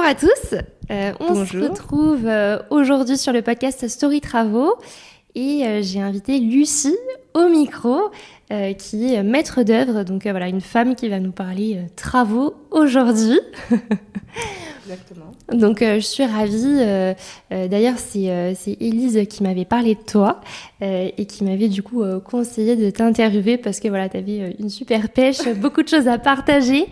à tous, on Bonjour. se retrouve aujourd'hui sur le podcast Story Travaux et j'ai invité Lucie au micro qui est maître d'œuvre, donc voilà, une femme qui va nous parler travaux aujourd'hui. Exactement. Donc je suis ravie, d'ailleurs c'est Élise qui m'avait parlé de toi et qui m'avait du coup conseillé de t'interviewer parce que voilà, tu avais une super pêche, beaucoup de choses à partager,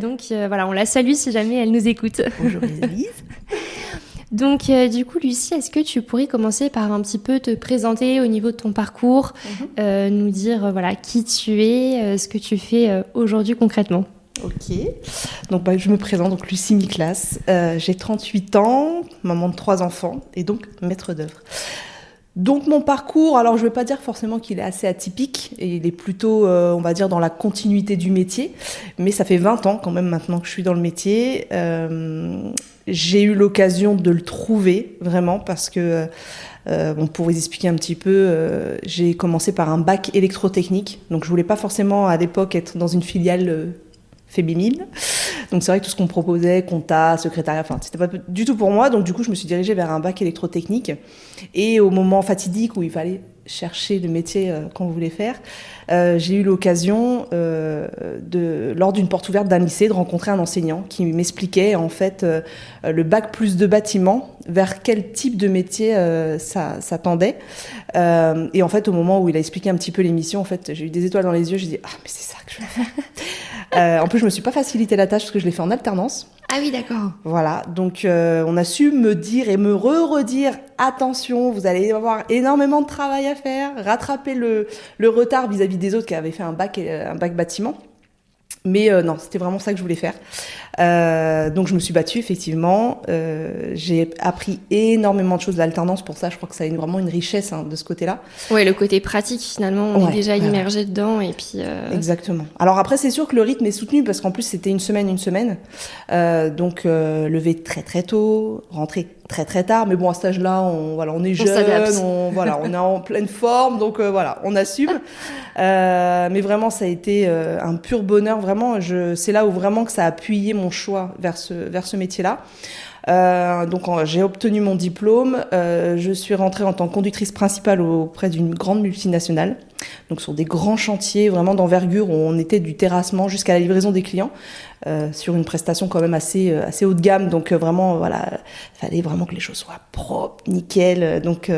donc voilà, on la salue si jamais elle nous écoute. Bonjour Élise. Donc du coup Lucie, est-ce que tu pourrais commencer par un petit peu te présenter au niveau de ton parcours, nous dire voilà qui tu es, ce que tu fais aujourd'hui concrètement. Ok. Donc je me présente, donc Lucie Miklas. J'ai 38 ans, maman de 3 enfants et donc maître d'œuvre. Donc mon parcours, alors je ne vais pas dire forcément qu'il est assez atypique, et il est plutôt, on va dire, dans la continuité du métier, mais ça fait 20 ans quand même maintenant que je suis dans le métier. J'ai eu l'occasion de le trouver vraiment parce que, pour vous expliquer un petit peu, j'ai commencé par un bac électrotechnique, donc je voulais pas forcément à l'époque être dans une filiale féminine. Donc c'est vrai que tout ce qu'on me proposait, compta, secrétariat, enfin c'était pas du tout pour moi. Donc du coup je me suis dirigée vers un bac électrotechnique. Et au moment fatidique où il fallait chercher le métier qu'on voulait faire, j'ai eu l'occasion lors d'une porte ouverte d'un lycée de rencontrer un enseignant qui m'expliquait en fait le bac plus de bâtiment, vers quel type de métier ça tendait. Et en fait au moment où il a expliqué un petit peu l'émission, en fait j'ai eu des étoiles dans les yeux, j'ai dit ah mais c'est ça que je veux faire. En plus je me suis pas facilité la tâche parce que je l'ai fait en alternance. Ah oui, d'accord. Voilà, donc on a su me dire et me redire attention, vous allez avoir énormément de travail à faire, rattraper le retard vis-à-vis des autres qui avaient fait un bac bâtiment. Mais non, c'était vraiment ça que je voulais faire. Donc je me suis battue effectivement. J'ai appris énormément de choses de l'alternance. Pour ça, je crois que ça a vraiment une richesse de ce côté-là. Ouais, le côté pratique finalement, on est déjà immergé dedans et puis. Exactement. Alors après, c'est sûr que le rythme est soutenu parce qu'en plus c'était une semaine. Donc lever très très tôt, rentrer très très tard. Mais bon, à cet âge-là, on est jeune, on est en pleine forme, donc voilà, on assume. Mais vraiment, ça a été un pur bonheur. Vraiment, c'est là où vraiment que ça a appuyé mon choix vers ce métier-là. Donc j'ai obtenu mon diplôme, je suis rentrée en tant que conductrice principale auprès d'une grande multinationale, donc sur des grands chantiers vraiment d'envergure où on était du terrassement jusqu'à la livraison des clients, sur une prestation quand même assez haut de gamme, donc vraiment voilà, fallait vraiment que les choses soient propres, nickel, donc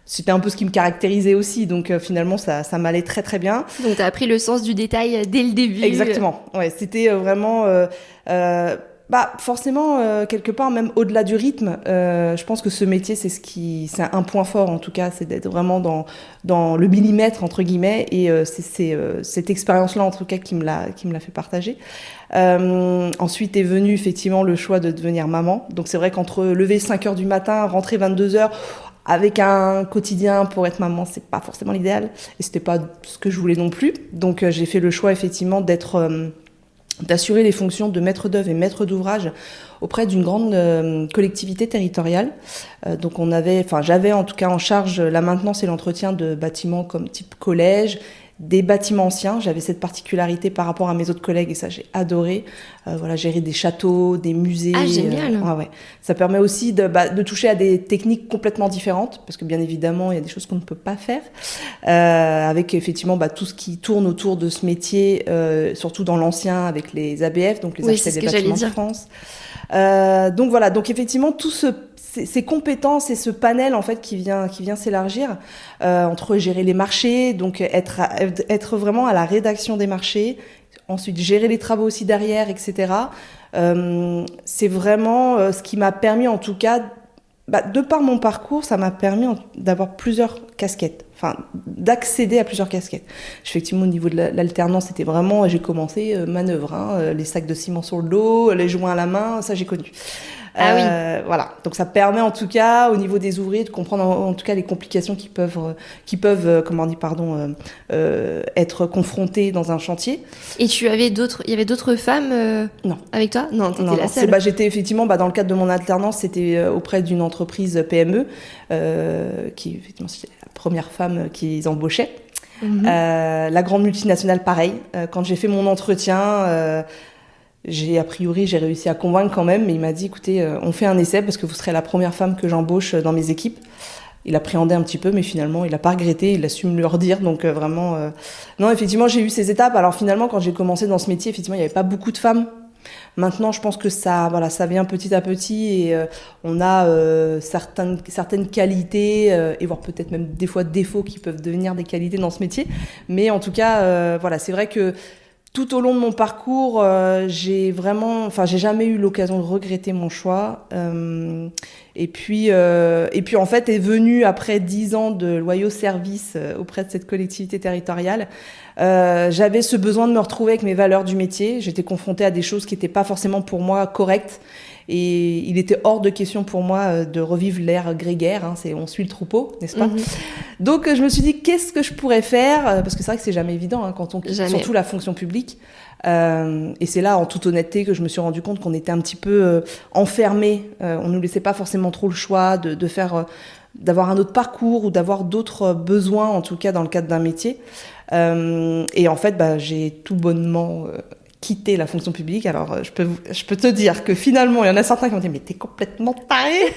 c'était un peu ce qui me caractérisait aussi, donc finalement ça m'allait très très bien. Donc t'as appris le sens du détail dès le début. Exactement, ouais, c'était vraiment forcément, quelque part, même au-delà du rythme, je pense que ce métier, c'est un point fort, en tout cas, c'est d'être vraiment dans le millimètre, entre guillemets, et c'est cette expérience-là, en tout cas, qui me l'a fait partager. Ensuite est venu, effectivement, le choix de devenir maman. Donc, c'est vrai qu'entre lever 5h du matin, rentrer 22h, avec un quotidien pour être maman, c'est pas forcément l'idéal, et c'était pas ce que je voulais non plus. Donc, j'ai fait le choix, effectivement, d'assurer les fonctions de maître d'œuvre et maître d'ouvrage auprès d'une grande collectivité territoriale. Donc j'avais en tout cas en charge la maintenance et l'entretien de bâtiments comme type collège, des bâtiments anciens. J'avais cette particularité par rapport à mes autres collègues et ça j'ai adoré. Gérer des châteaux, des musées. Ah génial. Ouais. Ça permet aussi de toucher à des techniques complètement différentes parce que bien évidemment il y a des choses qu'on ne peut pas faire. Avec effectivement tout ce qui tourne autour de ce métier, surtout dans l'ancien avec les ABF, donc les architectes des bâtiments de France. Donc voilà, donc effectivement tout ces compétences et ce panel en fait qui vient s'élargir entre gérer les marchés, donc être vraiment à la rédaction des marchés, ensuite gérer les travaux aussi derrière, etc. C'est vraiment ce qui m'a permis en tout cas, de par mon parcours, ça m'a permis d'avoir plusieurs casquettes, enfin d'accéder à plusieurs casquettes. Effectivement, au niveau de l'alternance, c'était vraiment, j'ai commencé manœuvre, les sacs de ciment sur le dos, les joints à la main, ça j'ai connu. Ah oui. Voilà. Donc ça permet en tout cas au niveau des ouvriers de comprendre en tout cas les complications qui peuvent être confrontées dans un chantier. Et il y avait d'autres femmes Non. avec toi? Non, t'étais la seule. J'étais effectivement dans le cadre de mon alternance, c'était auprès d'une entreprise PME qui effectivement c'était la première femme qu'ils embauchaient. La grande multinationale pareil. Quand j'ai fait mon entretien a priori, j'ai réussi à convaincre quand même, mais il m'a dit, écoutez, on fait un essai parce que vous serez la première femme que j'embauche dans mes équipes. Il appréhendait un petit peu, mais finalement, il n'a pas regretté, il a su me le redire. Donc vraiment, non, effectivement, j'ai eu ces étapes. Alors finalement, quand j'ai commencé dans ce métier, effectivement, il n'y avait pas beaucoup de femmes. Maintenant, je pense que ça vient petit à petit et on a certaines qualités et voire peut-être même des fois défauts qui peuvent devenir des qualités dans ce métier. Mais en tout cas, c'est vrai que tout au long de mon parcours, j'ai jamais eu l'occasion de regretter mon choix. Et puis en fait, est venu après 10 ans de loyaux services auprès de cette collectivité territoriale. J'avais ce besoin de me retrouver avec mes valeurs du métier. J'étais confrontée à des choses qui n'étaient pas forcément pour moi correctes. Et il était hors de question pour moi de revivre l'ère grégaire, hein, on suit le troupeau, n'est-ce pas? Donc je me suis dit, qu'est-ce que je pourrais faire? Parce que c'est vrai que c'est jamais évident hein, quand on quitte surtout la fonction publique. Et c'est là, en toute honnêteté, que je me suis rendu compte qu'on était un petit peu enfermés. On nous laissait pas forcément trop le choix de faire, d'avoir un autre parcours ou d'avoir d'autres besoins, en tout cas dans le cadre d'un métier. Et en fait, j'ai tout bonnement quitté la fonction publique. Alors, je peux te dire que finalement, il y en a certains qui m'ont dit « Mais t'es complètement taré.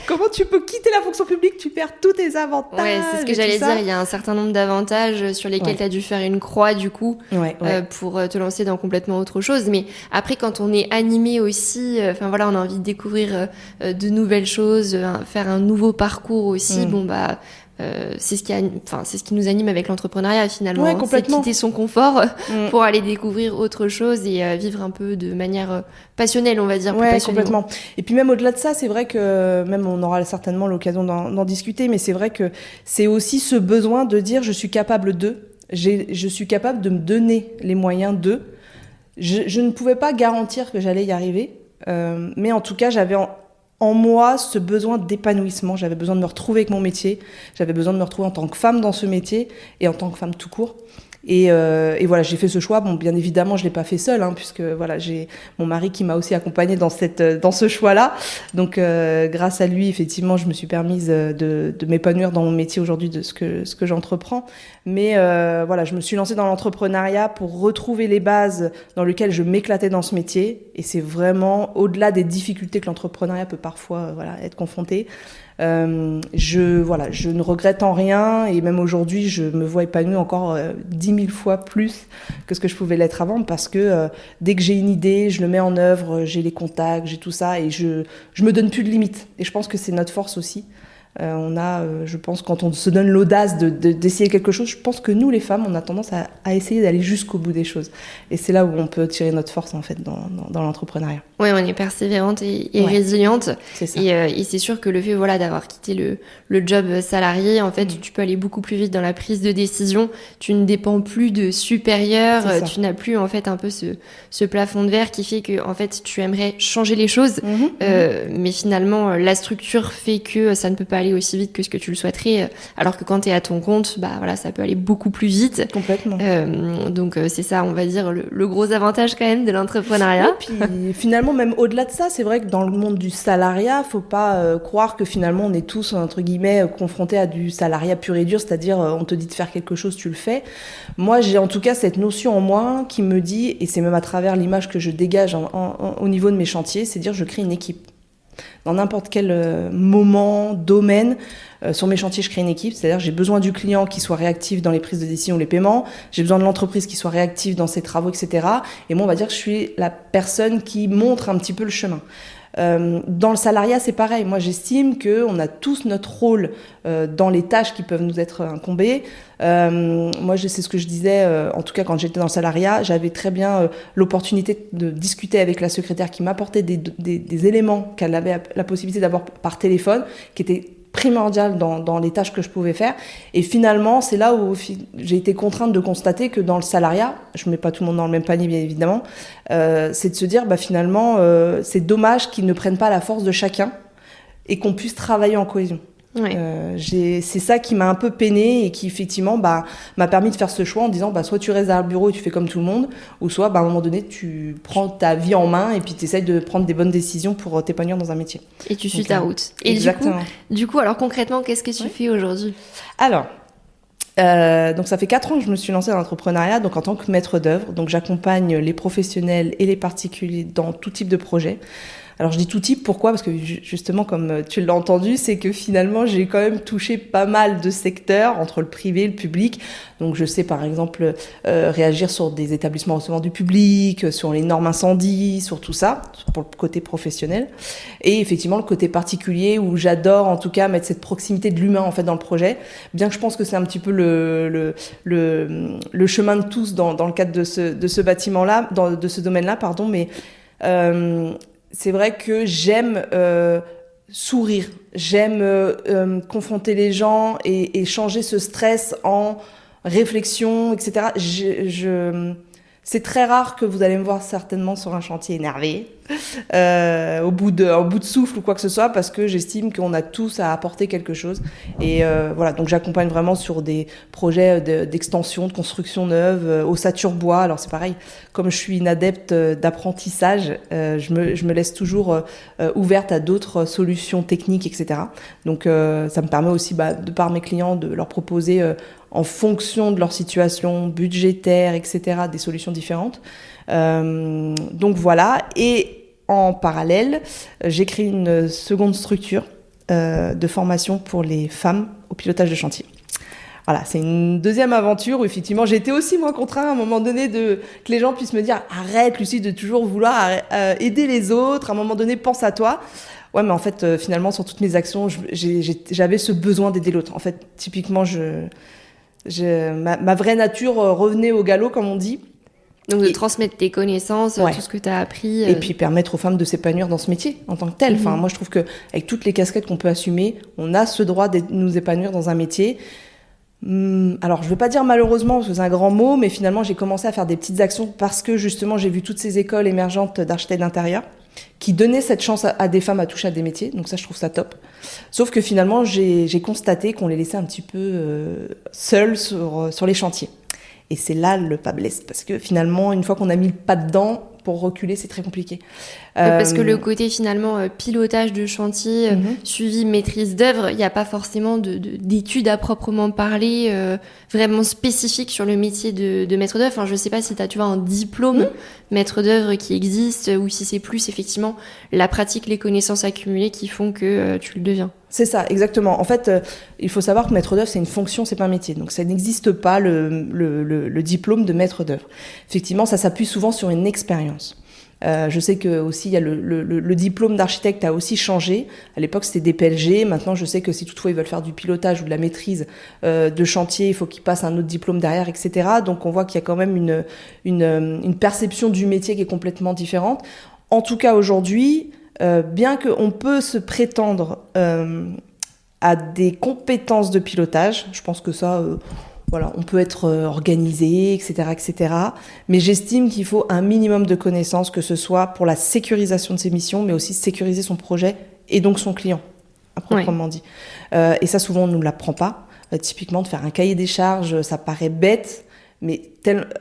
Comment tu peux quitter la fonction publique? Tu perds tous tes avantages. » Ouais, c'est ce que j'allais dire. Il y a un certain nombre d'avantages sur lesquels tu as dû faire une croix, du coup, pour te lancer dans complètement autre chose. Mais après, quand on est animé aussi, on a envie de découvrir de nouvelles choses, faire un nouveau parcours aussi, c'est ce qui nous anime avec l'entrepreneuriat finalement. Ouais, complètement. C'est quitter son confort pour aller découvrir autre chose et vivre un peu de manière passionnelle, on va dire. Ouais, complètement. Et puis même au-delà de ça, c'est vrai que même on aura certainement l'occasion d'en discuter, mais c'est vrai que c'est aussi ce besoin de dire je suis capable je suis capable de me donner les moyens je ne pouvais pas garantir que j'allais y arriver, mais en tout cas j'avais en moi ce besoin d'épanouissement. J'avais besoin de me retrouver avec mon métier, j'avais besoin de me retrouver en tant que femme dans ce métier et en tant que femme tout court. Et voilà, j'ai fait ce choix. Bon, bien évidemment, je l'ai pas fait seule, hein, puisque voilà, j'ai mon mari qui m'a aussi accompagnée dans ce choix-là. Donc, grâce à lui, effectivement, je me suis permise de m'épanouir dans mon métier aujourd'hui, de ce que j'entreprends. Mais voilà, je me suis lancée dans l'entrepreneuriat pour retrouver les bases dans lesquelles je m'éclatais dans ce métier. Et c'est vraiment au-delà des difficultés que l'entrepreneuriat peut parfois être confronté. Je ne regrette en rien et même aujourd'hui je me vois épanouie encore 10 000 fois plus que ce que je pouvais l'être avant parce que dès que j'ai une idée, je le mets en œuvre, j'ai les contacts, j'ai tout ça et je me donne plus de limites et je pense que c'est notre force aussi. Je pense, quand on se donne l'audace d'essayer quelque chose, je pense que nous, les femmes, on a tendance à essayer d'aller jusqu'au bout des choses. Et c'est là où on peut tirer notre force, en fait, dans l'entrepreneuriat. Oui, on est persévérante et résiliente. C'est ça. Et c'est sûr que le fait, d'avoir quitté le job salarié, en fait, tu peux aller beaucoup plus vite dans la prise de décision. Tu ne dépends plus de supérieurs. Tu n'as plus, en fait, un peu ce plafond de verre qui fait que, en fait, tu aimerais changer les choses. Mais finalement, la structure fait que ça ne peut pas aller aussi vite que ce que tu le souhaiterais, alors que quand tu es à ton compte, ça peut aller beaucoup plus vite. Complètement. Donc c'est ça, on va dire, le gros avantage quand même de l'entrepreneuriat. Et puis finalement, même au-delà de ça, c'est vrai que dans le monde du salariat, faut pas croire que finalement on est tous, entre guillemets, confrontés à du salariat pur et dur, c'est-à-dire on te dit de faire quelque chose, tu le fais. Moi, j'ai en tout cas cette notion en moi qui me dit, et c'est même à travers l'image que je dégage au niveau de mes chantiers, c'est dire je crée une équipe. Dans n'importe quel moment, domaine, sur mes chantiers, je crée une équipe. C'est-à-dire j'ai besoin du client qui soit réactif dans les prises de décision, les paiements. J'ai besoin de l'entreprise qui soit réactive dans ses travaux, etc. Et moi, on va dire que je suis la personne qui montre un petit peu le chemin. Dans le salariat, c'est pareil. Moi, j'estime qu'on a tous notre rôle dans les tâches qui peuvent nous être incombées. Moi, c'est ce que je disais, en tout cas quand j'étais dans le salariat, j'avais très bien l'opportunité de discuter avec la secrétaire qui m'apportait des éléments qu'elle avait la possibilité d'avoir par téléphone, qui étaient primordial dans les tâches que je pouvais faire. Et finalement, c'est là où j'ai été contrainte de constater que dans le salariat, je ne mets pas tout le monde dans le même panier, bien évidemment, c'est de se dire, finalement, c'est dommage qu'ils ne prennent pas la force de chacun et qu'on puisse travailler en cohésion. Oui. C'est ça qui m'a un peu peinée et qui effectivement m'a permis de faire ce choix en disant soit tu restes derrière le bureau et tu fais comme tout le monde, ou soit à un moment donné tu prends ta vie en main et puis tu essayes de prendre des bonnes décisions pour t'épanouir dans un métier. Et tu suis ta route. Et exactement. Du coup, alors concrètement, qu'est-ce que tu fais aujourd'hui ? Alors, Donc ça fait 4 ans que je me suis lancée dans l'entrepreneuriat, donc en tant que maître d'œuvre. Donc j'accompagne les professionnels et les particuliers dans tout type de projet. Alors je dis tout type, pourquoi ? Parce que justement, comme tu l'as entendu, c'est que finalement j'ai quand même touché pas mal de secteurs entre le privé et le public. Donc je sais par exemple réagir sur des établissements recevant du public, sur les normes incendie, sur tout ça, pour le côté professionnel. Et effectivement le côté particulier où j'adore en tout cas mettre cette proximité de l'humain en fait dans le projet. Bien que je pense que c'est un petit peu le chemin de tous dans le cadre de ce bâtiment-là, de ce domaine-là, pardon, mais c'est vrai que j'aime sourire, j'aime confronter les gens et changer ce stress en réflexion, etc. C'est très rare que vous allez me voir certainement sur un chantier énervé, au bout de souffle ou quoi que ce soit, parce que j'estime qu'on a tous à apporter quelque chose. Et voilà, donc j'accompagne vraiment sur des projets d'extension, de construction neuve, ossature bois. Alors c'est pareil, comme je suis une adepte d'apprentissage, je me laisse toujours ouverte à d'autres solutions techniques, etc. Donc ça me permet aussi, de par mes clients, de leur proposer en fonction de leur situation budgétaire, etc., des solutions différentes. Donc voilà. Et en parallèle, j'ai créé une seconde structure de formation pour les femmes au pilotage de chantier. Voilà, c'est une deuxième aventure où effectivement j'ai été aussi moi contrainte à un moment donné que les gens puissent me dire arrête Lucie de toujours vouloir aider les autres, à un moment donné pense à toi. Ouais, mais en fait finalement sur toutes mes actions j'avais ce besoin d'aider l'autre. En fait typiquement ma vraie nature revenait au galop comme on dit. Donc de transmettre tes connaissances, tout ce que tu as appris. Et puis permettre aux femmes de s'épanouir dans ce métier en tant que tel. Enfin, moi je trouve qu'avec toutes les casquettes qu'on peut assumer, on a ce droit de nous épanouir dans un métier. Alors je veux pas dire malheureusement parce que c'est un grand mot, mais finalement j'ai commencé à faire des petites actions parce que justement j'ai vu toutes ces écoles émergentes d'architectes d'intérieur qui donnaient cette chance à des femmes à toucher à des métiers. Donc ça je trouve ça top. Sauf que finalement j'ai constaté qu'on les laissait un petit peu seules sur les chantiers. Et c'est là le pas blesse, parce que finalement, une fois qu'on a mis le pas dedans, pour reculer, c'est très compliqué. Parce que le côté finalement pilotage de chantier, suivi maîtrise d'œuvre, il n'y a pas forcément d'études à proprement parler vraiment spécifiques sur le métier de maître d'œuvre. Enfin, je ne sais pas si tu as un diplôme maître d'œuvre qui existe ou si c'est plus effectivement la pratique, les connaissances accumulées qui font que tu le deviens. C'est ça, exactement. En fait, il faut savoir que maître d'œuvre, c'est une fonction, c'est pas un métier. Donc, ça n'existe pas le diplôme de maître d'œuvre. Effectivement, ça s'appuie souvent sur une expérience. Je sais que aussi il y a le diplôme d'architecte a aussi changé. À l'époque, c'était des PLG. Maintenant, je sais que si toutefois ils veulent faire du pilotage ou de la maîtrise de chantier, il faut qu'ils passent un autre diplôme derrière, etc. Donc, on voit qu'il y a quand même une perception du métier qui est complètement différente. En tout cas, aujourd'hui, bien qu'on peut se prétendre à des compétences de pilotage, je pense que ça, voilà, on peut être organisé, etc., etc. Mais j'estime qu'il faut un minimum de connaissances, que ce soit pour la sécurisation de ses missions, mais aussi sécuriser son projet et donc son client, à proprement dit. Et ça, souvent, on ne nous l'apprend pas. Typiquement, de faire un cahier des charges, ça paraît bête, mais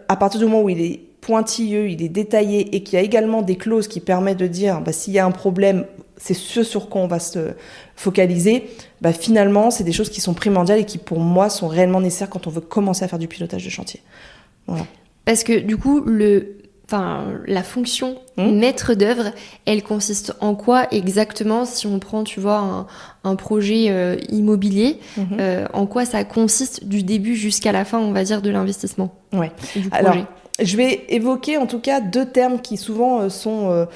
à partir du moment où il est pointilleux, il est détaillé et qu'il y a également des clauses qui permettent de dire s'il y a un problème, c'est ce sur quoi on va se focaliser, finalement, c'est des choses qui sont primordiales et qui, pour moi, sont réellement nécessaires quand on veut commencer à faire du pilotage de chantier. Voilà. Parce que, du coup, la fonction maître d'œuvre, elle consiste en quoi exactement si on prend, tu vois, un projet immobilier, en quoi ça consiste du début jusqu'à la fin, on va dire, de l'investissement du projet. Alors, je vais évoquer en tout cas 2 termes qui souvent sont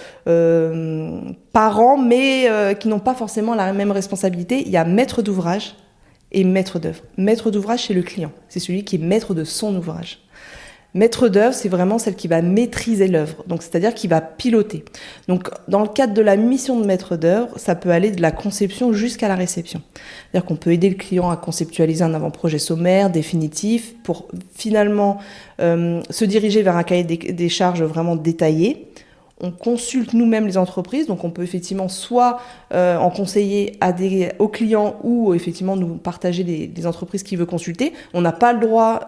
parents, mais qui n'ont pas forcément la même responsabilité. Il y a maître d'ouvrage et maître d'œuvre. Maître d'ouvrage, c'est le client. C'est celui qui est maître de son ouvrage. Maître d'œuvre, c'est vraiment celle qui va maîtriser l'œuvre, donc c'est-à-dire qui va piloter. Donc, dans le cadre de la mission de maître d'œuvre, ça peut aller de la conception jusqu'à la réception. C'est-à-dire qu'on peut aider le client à conceptualiser un avant-projet sommaire, définitif, pour finalement se diriger vers un cahier des charges vraiment détaillé. On consulte nous-mêmes les entreprises, donc on peut effectivement soit en conseiller aux clients ou effectivement nous partager les entreprises qu'il veut consulter. On n'a pas le droit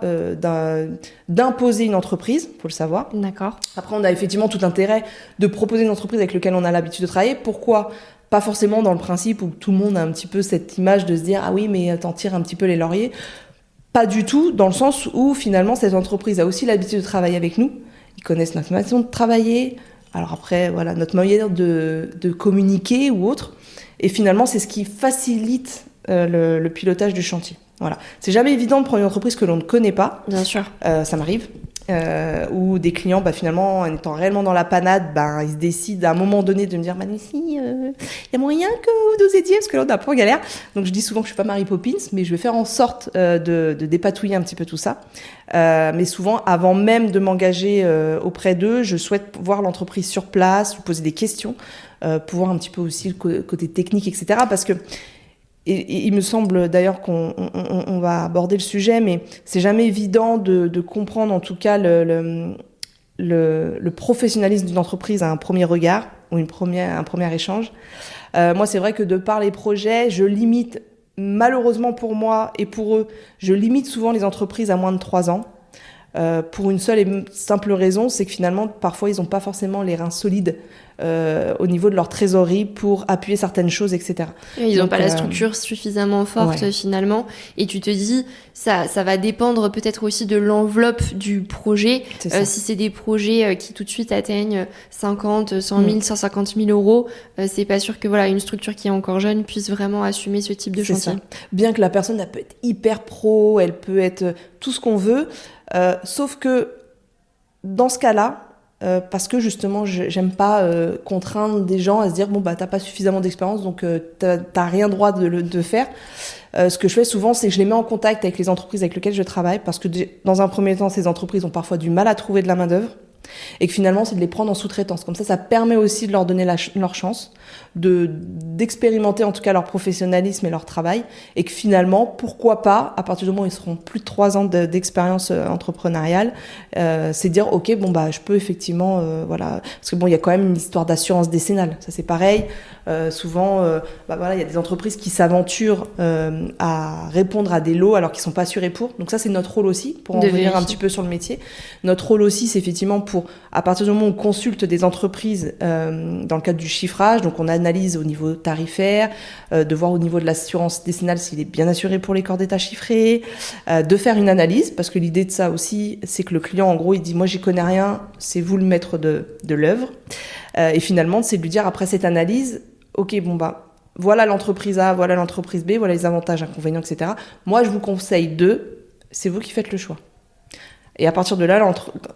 d'imposer une entreprise, faut le savoir. D'accord. Après, on a effectivement tout intérêt de proposer une entreprise avec laquelle on a l'habitude de travailler. Pourquoi ? Pas forcément dans le principe où tout le monde a un petit peu cette image de se dire « Ah oui, mais t'en tires un petit peu les lauriers ». Pas du tout, dans le sens où finalement cette entreprise a aussi l'habitude de travailler avec nous. Ils connaissent notre façon de travailler. Alors après, voilà, notre manière de communiquer ou autre. Et finalement, c'est ce qui facilite le pilotage du chantier. Voilà. C'est jamais évident de prendre une entreprise que l'on ne connaît pas. Bien sûr. Ça m'arrive. Ou des clients, finalement, en étant réellement dans la panade, ils se décident à un moment donné de me dire Manucie, il y a moyen que vous nous aidiez parce que là, on est un peu en galère. Donc, je dis souvent que je suis pas Mary Poppins, mais je vais faire en sorte de dépatouiller un petit peu tout ça. Mais souvent, avant même de m'engager auprès d'eux, je souhaite voir l'entreprise sur place, lui poser des questions, pour voir un petit peu aussi le côté technique, etc. Parce que et il me semble d'ailleurs qu'on va aborder le sujet, mais c'est jamais évident de comprendre en tout cas le professionnalisme d'une entreprise à un premier regard ou un premier échange. Moi, c'est vrai que de par les projets, je limite, malheureusement pour moi et pour eux, je limite souvent les entreprises à moins de 3 ans. Pour une seule et simple raison, c'est que finalement, parfois, ils n'ont pas forcément les reins solides au niveau de leur trésorerie pour appuyer certaines choses, etc. Ils n'ont pas la structure suffisamment forte finalement. Et tu te dis, ça va dépendre peut-être aussi de l'enveloppe du projet. Si c'est des projets qui tout de suite atteignent 50, 100 000, 150 000 euros, c'est pas sûr que une structure qui est encore jeune puisse vraiment assumer ce type de chantier. Bien que la personne, elle peut être hyper pro, elle peut être tout ce qu'on veut, sauf que dans ce cas-là, parce que justement j'aime pas contraindre des gens à se dire t'as pas suffisamment d'expérience donc t'as rien droit de faire. Ce que je fais souvent, c'est que je les mets en contact avec les entreprises avec lesquelles je travaille, parce que dans un premier temps, ces entreprises ont parfois du mal à trouver de la main-d'œuvre, et que finalement, c'est de les prendre en sous-traitance. Comme ça permet aussi de leur donner leur chance, d'expérimenter en tout cas leur professionnalisme et leur travail, et que finalement, pourquoi pas, à partir du moment où ils seront plus de 3 ans d'expérience entrepreneuriale, c'est dire, ok, je peux effectivement, parce que il y a quand même une histoire d'assurance décennale. Ça, c'est pareil. Souvent, il y a des entreprises qui s'aventurent à répondre à des lots alors qu'ils sont pas assurés pour. Donc ça, c'est notre rôle aussi, pour en revenir un petit peu sur le métier. Notre rôle aussi, c'est effectivement à partir du moment où on consulte des entreprises dans le cadre du chiffrage, donc on analyse au niveau tarifaire, de voir au niveau de l'assurance décennale s'il est bien assuré pour les corps d'état chiffrés, de faire une analyse, parce que l'idée de ça aussi, c'est que le client, en gros, il dit « moi, j'y connais rien, c'est vous le maître de l'œuvre ». Et finalement, c'est de lui dire, après cette analyse, ok, voilà l'entreprise A, voilà l'entreprise B, voilà les avantages, inconvénients, etc. Moi, je vous conseille c'est vous qui faites le choix. Et à partir de là,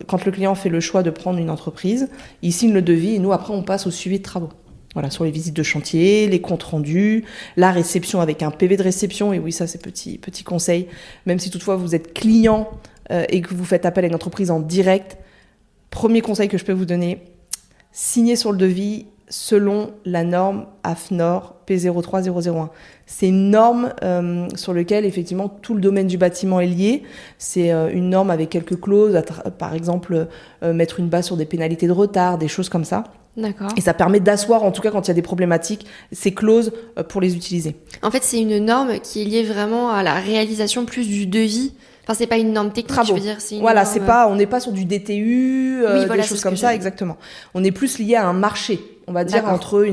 quand le client fait le choix de prendre une entreprise, il signe le devis et nous, après, on passe au suivi de travaux. Voilà, sur les visites de chantier, les comptes rendus, la réception avec un PV de réception. Et oui, ça, c'est petit conseil. Même si toutefois, vous êtes client et que vous faites appel à une entreprise en direct, premier conseil que je peux vous donner, signez sur le devis selon la norme AFNOR P03001. C'est une norme sur laquelle, effectivement, tout le domaine du bâtiment est lié. C'est une norme avec quelques clauses, par exemple, mettre une base sur des pénalités de retard, des choses comme ça. D'accord. Et ça permet d'asseoir, en tout cas, quand il y a des problématiques, ces clauses pour les utiliser. En fait, c'est une norme qui est liée vraiment à la réalisation plus du devis. Enfin, c'est pas une norme technique, je veux dire. C'est une norme... on n'est pas sur du DTU, des choses comme ça, exactement. On est plus lié à un marché, on va dire, entre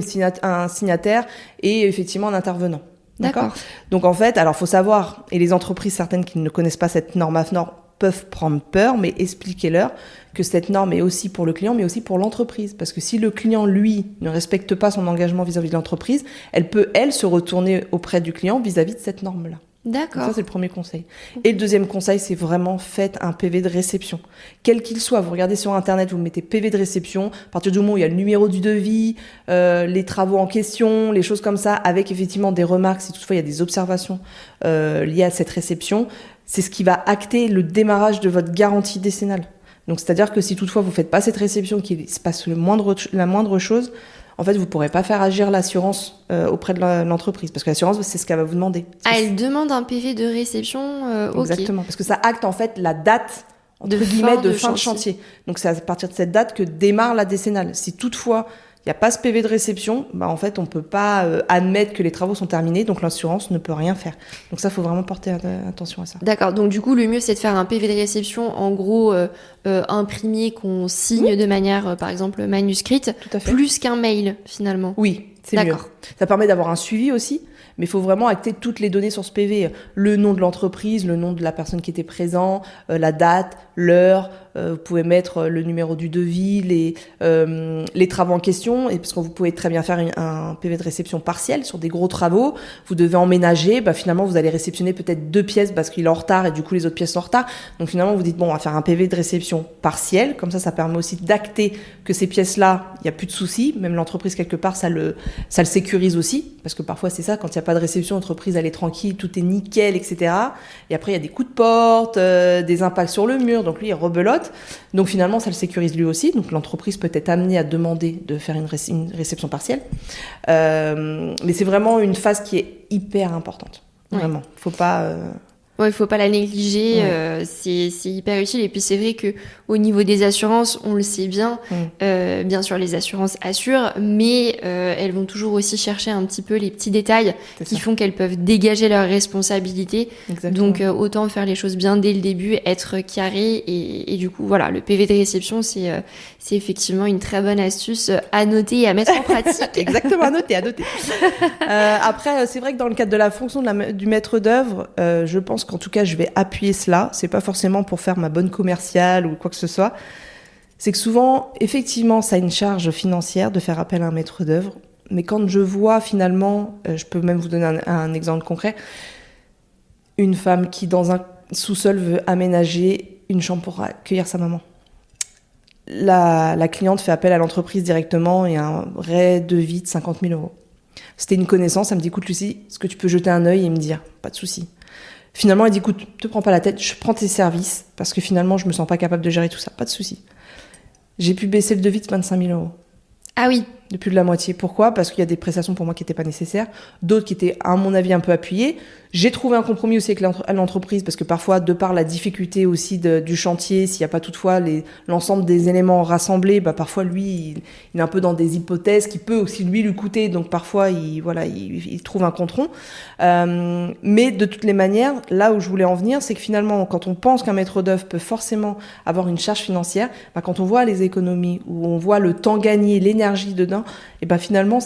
un signataire et effectivement un intervenant. D'accord. Donc en fait, alors faut savoir, et les entreprises certaines qui ne connaissent pas cette norme AFNOR peuvent prendre peur, mais expliquez-leur que cette norme est aussi pour le client, mais aussi pour l'entreprise. Parce que si le client, lui, ne respecte pas son engagement vis-à-vis de l'entreprise, elle peut, se retourner auprès du client vis-à-vis de cette norme-là. D'accord. Donc ça, c'est le premier conseil. Et le deuxième conseil, c'est vraiment faites un PV de réception. Quel qu'il soit, vous regardez sur Internet, vous mettez PV de réception, à partir du moment où il y a le numéro du devis, les travaux en question, les choses comme ça, avec effectivement des remarques, si toutefois il y a des observations liées à cette réception, c'est ce qui va acter le démarrage de votre garantie décennale. Donc c'est-à-dire que si toutefois vous faites pas cette réception, qu'il se passe la moindre chose, en fait, vous ne pourrez pas faire agir l'assurance auprès de l'entreprise. Parce que l'assurance, c'est ce qu'elle va vous demander. Elle demande un PV de réception, Exactement. Parce que ça acte, en fait, la date, entre guillemets, de fin de chantier. Donc, c'est à partir de cette date que démarre la décennale. Si toutefois, il n'y a pas ce PV de réception, en fait, on ne peut pas admettre que les travaux sont terminés. Donc, l'assurance ne peut rien faire. Donc, ça, il faut vraiment porter attention à ça. D'accord. Donc, du coup, le mieux, c'est de faire un PV de réception, en gros, imprimé, qu'on signe de manière, par exemple, manuscrite, plus qu'un mail, finalement. Oui, c'est mieux. Ça permet d'avoir un suivi aussi. Mais il faut vraiment acter toutes les données sur ce PV. Le nom de l'entreprise, le nom de la personne qui était présent, la date, l'heure. Vous pouvez mettre le numéro du devis, les travaux en question. Et parce que vous pouvez très bien faire un PV de réception partiel sur des gros travaux. Vous devez emménager. Finalement, vous allez réceptionner peut-être 2 pièces parce qu'il est en retard et du coup, les autres pièces sont en retard. Donc finalement, vous dites, bon, on va faire un PV de réception partiel. Comme ça permet aussi d'acter que ces pièces-là, il n'y a plus de soucis. Même l'entreprise, quelque part, ça le sécurise aussi. Parce que parfois, c'est ça, quand il n'y a pas de réception, l'entreprise, elle est tranquille, tout est nickel, etc. Et après, il y a des coups de porte, des impacts sur le mur. Donc lui, il rebelote. Donc finalement, ça le sécurise lui aussi. Donc l'entreprise peut être amenée à demander de faire une réception partielle. Mais c'est vraiment une phase qui est hyper importante. Vraiment. Faut pas... Ouais, il faut pas la négliger, c'est hyper utile. Et puis c'est vrai que au niveau des assurances, on le sait bien, bien sûr les assurances assurent, mais elles vont toujours aussi chercher un petit peu les petits détails qui font qu'elles peuvent dégager leurs responsabilités. Exactement. Donc autant faire les choses bien dès le début, être carré et du coup voilà, le PV de réception c'est effectivement une très bonne astuce à noter et à mettre en pratique. Exactement, à noter. Après, c'est vrai que dans le cadre de la fonction du maître d'œuvre, je pense qu'en tout cas, je vais appuyer cela. C'est pas forcément pour faire ma bonne commerciale ou quoi que ce soit. C'est que souvent, effectivement, ça a une charge financière de faire appel à un maître d'œuvre. Mais quand je vois finalement, je peux même vous donner un exemple concret, une femme qui, dans un sous-sol, veut aménager une chambre pour accueillir sa maman. La cliente fait appel à l'entreprise directement et un vrai devis de 50 000 €. C'était une connaissance, elle me dit, écoute Lucie, est-ce que tu peux jeter un œil et me dire, pas de souci. Finalement, elle dit, écoute, te prends pas la tête, je prends tes services, parce que finalement, je me sens pas capable de gérer tout ça, pas de souci. J'ai pu baisser le devis de 25 000 €. Ah oui. De plus de la moitié. Pourquoi ? Parce qu'il y a des prestations pour moi qui n'étaient pas nécessaires, d'autres qui étaient, à mon avis, un peu appuyées. J'ai trouvé un compromis aussi avec l'entreprise, parce que parfois, de par la difficulté aussi du chantier, s'il n'y a pas toutefois l'ensemble des éléments rassemblés, parfois, lui, il est un peu dans des hypothèses qui peut aussi, lui coûter. Donc, parfois, il trouve un contron. Mais de toutes les manières, là où je voulais en venir, c'est que finalement, quand on pense qu'un maître d'œuvre peut forcément avoir une charge financière, quand on voit les économies, où on voit le temps gagné, l'énergie dedans, et finalement,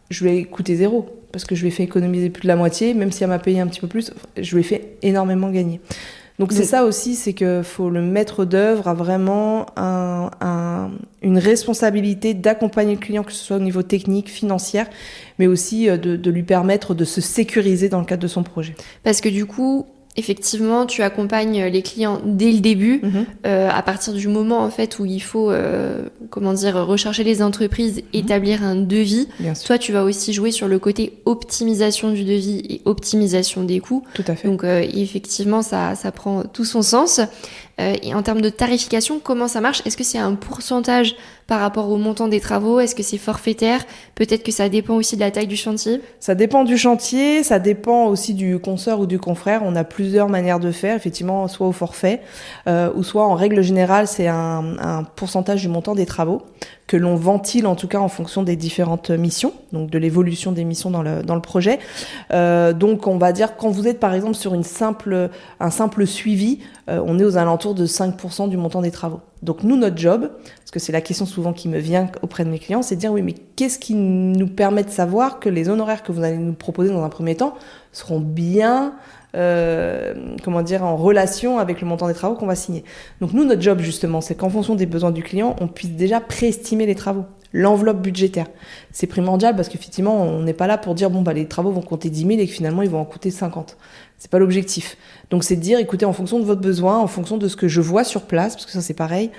je lui ai coûté 0. Parce que je lui ai fait économiser plus de la moitié, même si elle m'a payé un petit peu plus, je lui ai fait énormément gagner. Donc c'est ça aussi, c'est que le maître d'œuvre a vraiment une responsabilité d'accompagner le client, que ce soit au niveau technique, financier, mais aussi de lui permettre de se sécuriser dans le cadre de son projet. Parce que du coup, effectivement, tu accompagnes les clients dès le début, à partir du moment en fait où il faut, rechercher les entreprises, établir un devis. Toi, tu vas aussi jouer sur le côté optimisation du devis et optimisation des coûts. Tout à fait. Donc, effectivement, ça prend tout son sens. Et en termes de tarification, comment ça marche ? Est-ce que c'est un pourcentage par rapport au montant des travaux ? Est-ce que c'est forfaitaire ? Peut-être que ça dépend aussi de la taille du chantier ? Ça dépend du chantier, ça dépend aussi du consoeur ou du confrère. On a plusieurs manières de faire, effectivement, soit au forfait, ou soit en règle générale, c'est un pourcentage du montant des travaux que l'on ventile en tout cas en fonction des différentes missions, donc de l'évolution des missions dans le projet. Donc on va dire, quand vous êtes par exemple sur un simple suivi, on est aux alentours de 5% du montant des travaux. Donc nous, notre job, parce que c'est la question souvent qui me vient auprès de mes clients, c'est de dire oui, mais qu'est-ce qui nous permet de savoir que les honoraires que vous allez nous proposer dans un premier temps seront bien en relation avec le montant des travaux qu'on va signer. Donc nous, notre job justement, c'est qu'en fonction des besoins du client, on puisse déjà préestimer les travaux, l'enveloppe budgétaire. C'est primordial parce qu'effectivement, on n'est pas là pour dire les travaux vont compter 10 000 et que finalement ils vont en coûter 50. C'est pas l'objectif. Donc c'est de dire, écoutez, en fonction de votre besoin, en fonction de ce que je vois sur place, parce que ça c'est pareil,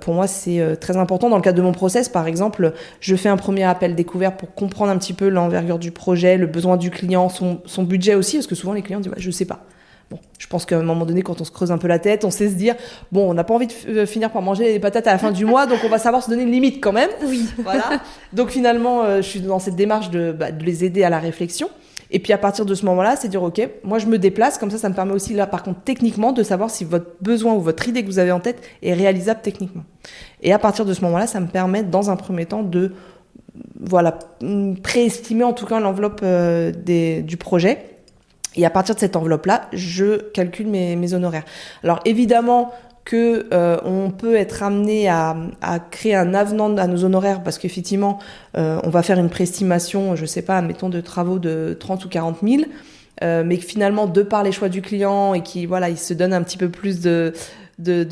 pour moi c'est très important. Dans le cadre de mon process, par exemple, je fais un premier appel découvert pour comprendre un petit peu l'envergure du projet, le besoin du client, son budget aussi, parce que souvent les clients disent, je sais pas. Bon, je pense qu'à un moment donné, quand on se creuse un peu la tête, on sait se dire, on n'a pas envie de finir par manger des patates à la fin du mois, donc on va savoir se donner une limite quand même. Oui. Voilà. Donc finalement, je suis dans cette démarche de les aider à la réflexion. Et puis à partir de ce moment-là, c'est dire, ok, moi je me déplace, comme ça me permet aussi là par contre techniquement de savoir si votre besoin ou votre idée que vous avez en tête est réalisable techniquement. Et à partir de ce moment-là, ça me permet dans un premier temps de préestimer en tout cas l'enveloppe du projet. Et à partir de cette enveloppe-là, je calcule mes honoraires. Alors évidemment que on peut être amené à créer un avenant à nos honoraires parce qu'effectivement, on va faire une préestimation, je sais pas, mettons de travaux de 30 ou 40 000, mais que finalement, de par les choix du client et qui, voilà, il se donne un petit peu plus de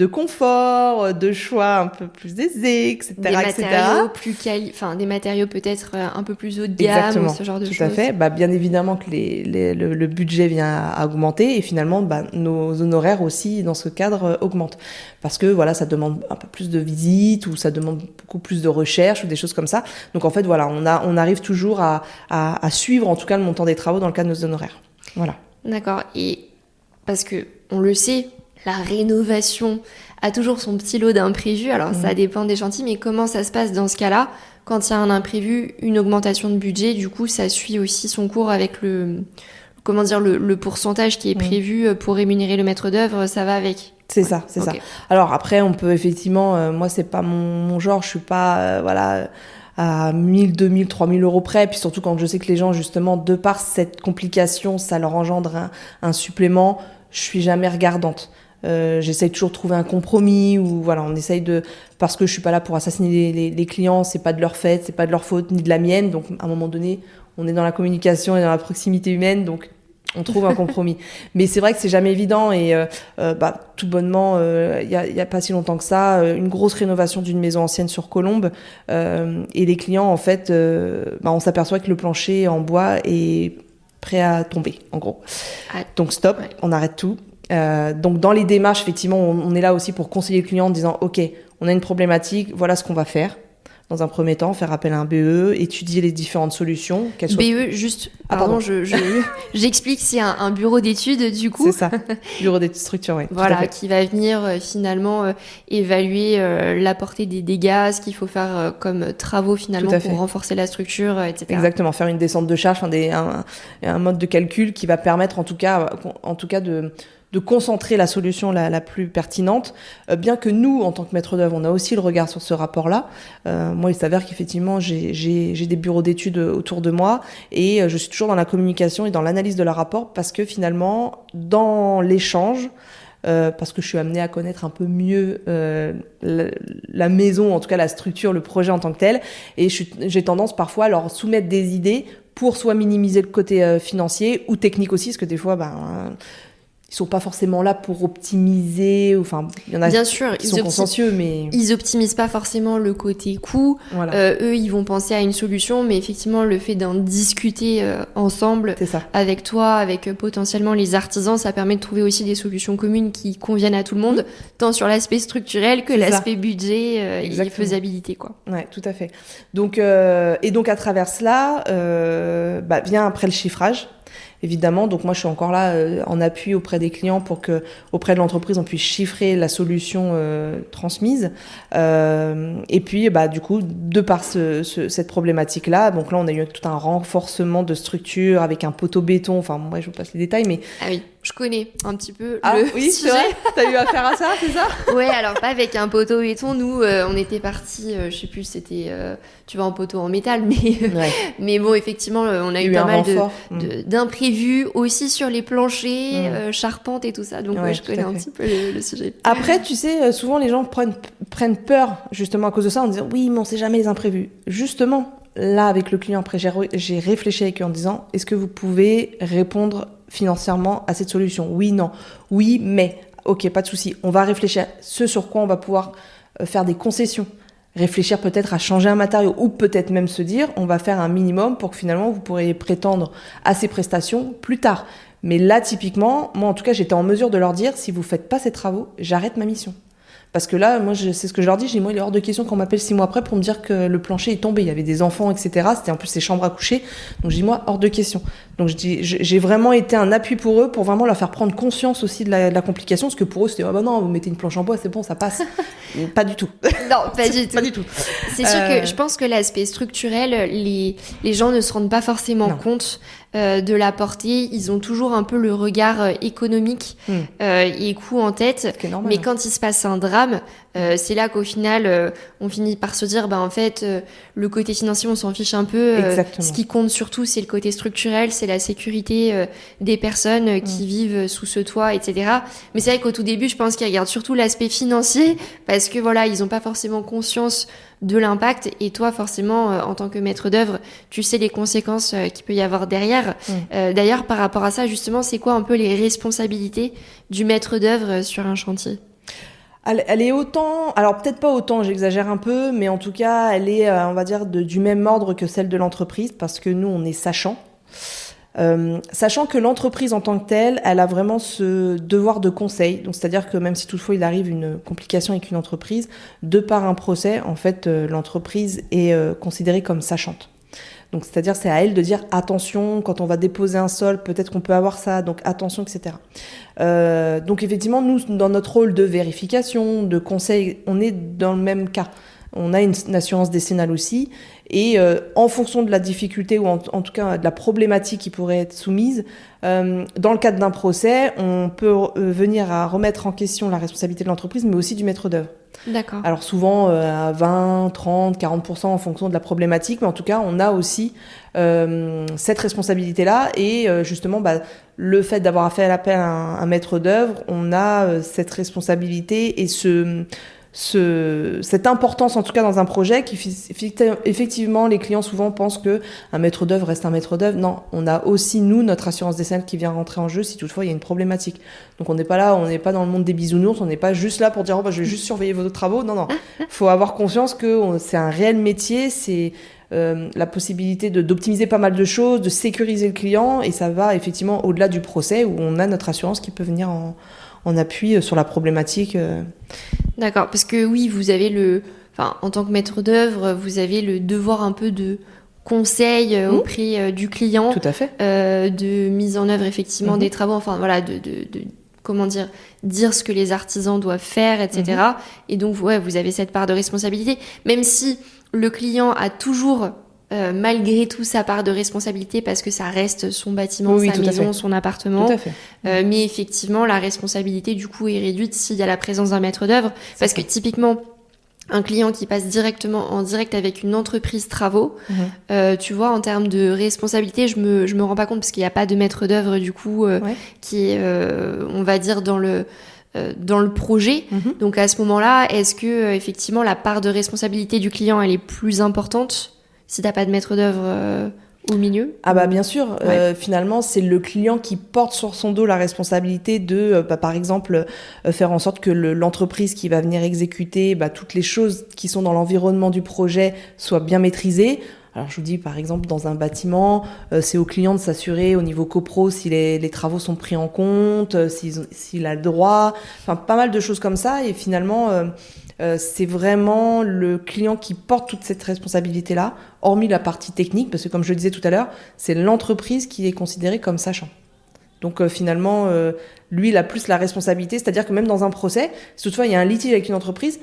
confort, de choix un peu plus aisés, etc. Des matériaux plus des matériaux peut-être un peu plus haut de gamme. Exactement, ou ce genre de choses. Tout à fait. Bien évidemment que le budget vient à augmenter et finalement, nos honoraires aussi, dans ce cadre, augmentent. Parce que, voilà, ça demande un peu plus de visites ou ça demande beaucoup plus de recherche ou des choses comme ça. Donc, en fait, voilà, on arrive toujours à suivre, en tout cas, le montant des travaux dans le cadre de nos honoraires. Voilà. D'accord. Et parce que, on le sait, la rénovation a toujours son petit lot d'imprévus. Alors, ça dépend des chantiers, mais comment ça se passe dans ce cas-là? Quand il y a un imprévu, une augmentation de budget, du coup, ça suit aussi son cours avec le pourcentage qui est prévu pour rémunérer le maître d'œuvre, ça va avec. C'est ça. Alors après, on peut effectivement, moi, c'est pas mon genre, je suis pas, à 1000, 2000, 3000 euros près. Puis surtout quand je sais que les gens, justement, de par cette complication, ça leur engendre un supplément, je suis jamais regardante. J'essaye toujours de trouver un compromis ou voilà, on essaye parce que je suis pas là pour assassiner les clients, c'est pas de leur fait, c'est pas de leur faute ni de la mienne. Donc à un moment donné, on est dans la communication et dans la proximité humaine, donc on trouve un compromis. Mais c'est vrai que c'est jamais évident et tout bonnement, il y a pas si longtemps que ça, une grosse rénovation d'une maison ancienne sur Colombes et les clients en fait, on s'aperçoit que le plancher en bois est prêt à tomber en gros. Donc stop, on arrête tout. Donc dans les démarches, effectivement, on est là aussi pour conseiller le client en disant ok, on a une problématique, voilà ce qu'on va faire. Dans un premier temps, faire appel à un BE, étudier les différentes solutions. BE, juste, pardon, j'explique, c'est un bureau d'études, du coup. C'est ça, bureau d'études structure, oui. Voilà, qui va venir finalement évaluer la portée des dégâts, ce qu'il faut faire comme travaux finalement pour renforcer la structure, etc. Exactement, faire une descente de charge, un mode de calcul qui va permettre en tout cas de concentrer la solution la plus pertinente, bien que nous, en tant que maître d'œuvre, on a aussi le regard sur ce rapport-là. Moi, il s'avère qu'effectivement, j'ai des bureaux d'études autour de moi et je suis toujours dans la communication et dans l'analyse de leur rapport parce que finalement, dans l'échange, parce que je suis amenée à connaître un peu mieux la maison, en tout cas la structure, le projet en tant que tel, et j'ai tendance parfois à leur soumettre des idées pour soit minimiser le côté financier ou technique aussi, parce que des fois, ils sont pas forcément là pour optimiser, enfin, il y en a bien sûr, qui sont consciencieux, mais... Ils optimisent pas forcément le côté coût. Voilà. Eux, ils vont penser à une solution, mais effectivement, le fait d'en discuter ensemble avec toi, avec potentiellement les artisans, ça permet de trouver aussi des solutions communes qui conviennent à tout le monde, tant sur l'aspect structurel que l'aspect budget et faisabilité, quoi. Ouais, tout à fait. Donc à travers cela, vient après le chiffrage. Évidemment, donc moi je suis encore là en appui auprès des clients pour que auprès de l'entreprise on puisse chiffrer la solution transmise. Et puis du coup de par cette problématique là, donc là on a eu tout un renforcement de structure avec un poteau béton. Enfin moi je vous passe les détails, mais ah oui, je connais un petit peu oui, sujet. C'est vrai. T'as eu affaire à ça, c'est ça? Ouais, alors pas avec un poteau béton. Nous on était partis, je sais plus, c'était tu vois, en poteau en métal, mais bon effectivement on a eu pas mal d'imprévus aussi sur les planchers, charpentes et tout ça. Donc je connais un petit peu le sujet. Après, tu sais, souvent les gens prennent peur justement à cause de ça en disant oui, mais on sait jamais les imprévus. Justement, là avec le client, après j'ai réfléchi avec eux en disant est-ce que vous pouvez répondre financièrement à cette solution? Oui, non. Oui, mais ok, pas de souci. On va réfléchir à ce sur quoi on va pouvoir faire des concessions. Réfléchir peut-être à changer un matériau ou peut-être même se dire on va faire un minimum pour que finalement vous pourriez prétendre à ces prestations plus tard. Mais là typiquement, moi en tout cas j'étais en mesure de leur dire si vous faites pas ces travaux, j'arrête ma mission. Parce que là, moi, c'est ce que je leur dis. Moi, il est hors de question qu'on m'appelle 6 mois après pour me dire que le plancher est tombé. Il y avait des enfants, etc. C'était en plus ces chambres à coucher. Donc, je dis, moi, hors de question. Donc, j'ai vraiment été un appui pour eux, pour vraiment leur faire prendre conscience aussi de la complication. Parce que pour eux, c'était, non, vous mettez une planche en bois, c'est bon, ça passe. Pas du tout. Non, pas du tout. Pas du tout. C'est sûr que je pense que l'aspect structurel, les gens ne se rendent pas forcément compte de la portée. Ils ont toujours un peu le regard économique et coût en tête. Mais quand il se passe un drame, C'est là qu'au final, on finit par se dire, en fait, le côté financier, on s'en fiche un peu. Ce qui compte surtout, c'est le côté structurel, c'est la sécurité des personnes qui vivent sous ce toit, etc. Mais c'est vrai qu'au tout début, je pense qu'ils regardent surtout l'aspect financier parce que voilà, ils n'ont pas forcément conscience de l'impact, et toi forcément en tant que maître d'œuvre tu sais les conséquences qu'il peut y avoir derrière. D'ailleurs par rapport à ça justement, c'est quoi un peu les responsabilités du maître d'œuvre sur un chantier? Elle est autant, alors peut-être pas autant, j'exagère un peu, mais en tout cas elle est on va dire du même ordre que celle de l'entreprise, parce que nous on est sachant. Sachant que l'entreprise en tant que telle, elle a vraiment ce devoir de conseil. Donc, c'est-à-dire que même si toutefois il arrive une complication avec une entreprise, de par un procès, en fait, l'entreprise est considérée comme sachante. Donc, c'est-à-dire, c'est à elle de dire attention, quand on va déposer un sol, peut-être qu'on peut avoir ça, donc attention, etc. Donc, effectivement, nous, dans notre rôle de vérification, de conseil, on est dans le même cas. On a une assurance décennale aussi, et en fonction de la difficulté ou en tout cas de la problématique qui pourrait être soumise, dans le cadre d'un procès, on peut venir à remettre en question la responsabilité de l'entreprise, mais aussi du maître d'œuvre. D'accord. Alors souvent à 20, 30, 40% en fonction de la problématique, mais en tout cas on a aussi cette responsabilité-là, et justement le fait d'avoir fait appel à un maître d'œuvre, on a cette responsabilité et cette importance en tout cas dans un projet qui effectivement les clients souvent pensent que un maître d'œuvre reste un maître d'œuvre. Non, on a aussi nous notre assurance décennale qui vient rentrer en jeu si toutefois il y a une problématique. Donc on n'est pas dans le monde des bisounours, on n'est pas juste là pour dire je vais juste surveiller vos travaux. Non, faut avoir conscience que c'est un réel métier, c'est la possibilité d'optimiser pas mal de choses, de sécuriser le client, et ça va effectivement au-delà du procès où on a notre assurance qui peut venir en appui sur la problématique. D'accord, parce que oui, vous avez en tant que maître d'œuvre, vous avez le devoir un peu de conseil auprès du client. Tout à fait. De mise en œuvre effectivement des travaux, de comment dire ce que les artisans doivent faire, etc. Et donc, vous avez cette part de responsabilité, même si le client a toujours malgré tout sa part de responsabilité, parce que ça reste son bâtiment, sa maison, son appartement. Tout à fait. Mais effectivement, la responsabilité du coup est réduite s'il y a la présence d'un maître d'œuvre, parce que typiquement un client qui passe directement en direct avec une entreprise travaux, tu vois, en termes de responsabilité, je me rends pas compte parce qu'il n'y a pas de maître d'œuvre du coup qui est, on va dire, dans le projet. Donc à ce moment-là, est-ce que effectivement la part de responsabilité du client elle est plus importante si t'as pas de maître d'œuvre au milieu? Bien sûr, finalement c'est le client qui porte sur son dos la responsabilité de par exemple faire en sorte que l'entreprise qui va venir exécuter toutes les choses qui sont dans l'environnement du projet soient bien maîtrisées. Alors je vous dis par exemple dans un bâtiment, c'est au client de s'assurer au niveau copro si les travaux sont pris en compte, s'il a le droit, pas mal de choses comme ça, et finalement c'est vraiment le client qui porte toute cette responsabilité-là, hormis la partie technique, parce que comme je le disais tout à l'heure, c'est l'entreprise qui est considérée comme sachant. Donc finalement, lui, il a plus la responsabilité, c'est-à-dire que même dans un procès, si toutefois il y a un litige avec une entreprise,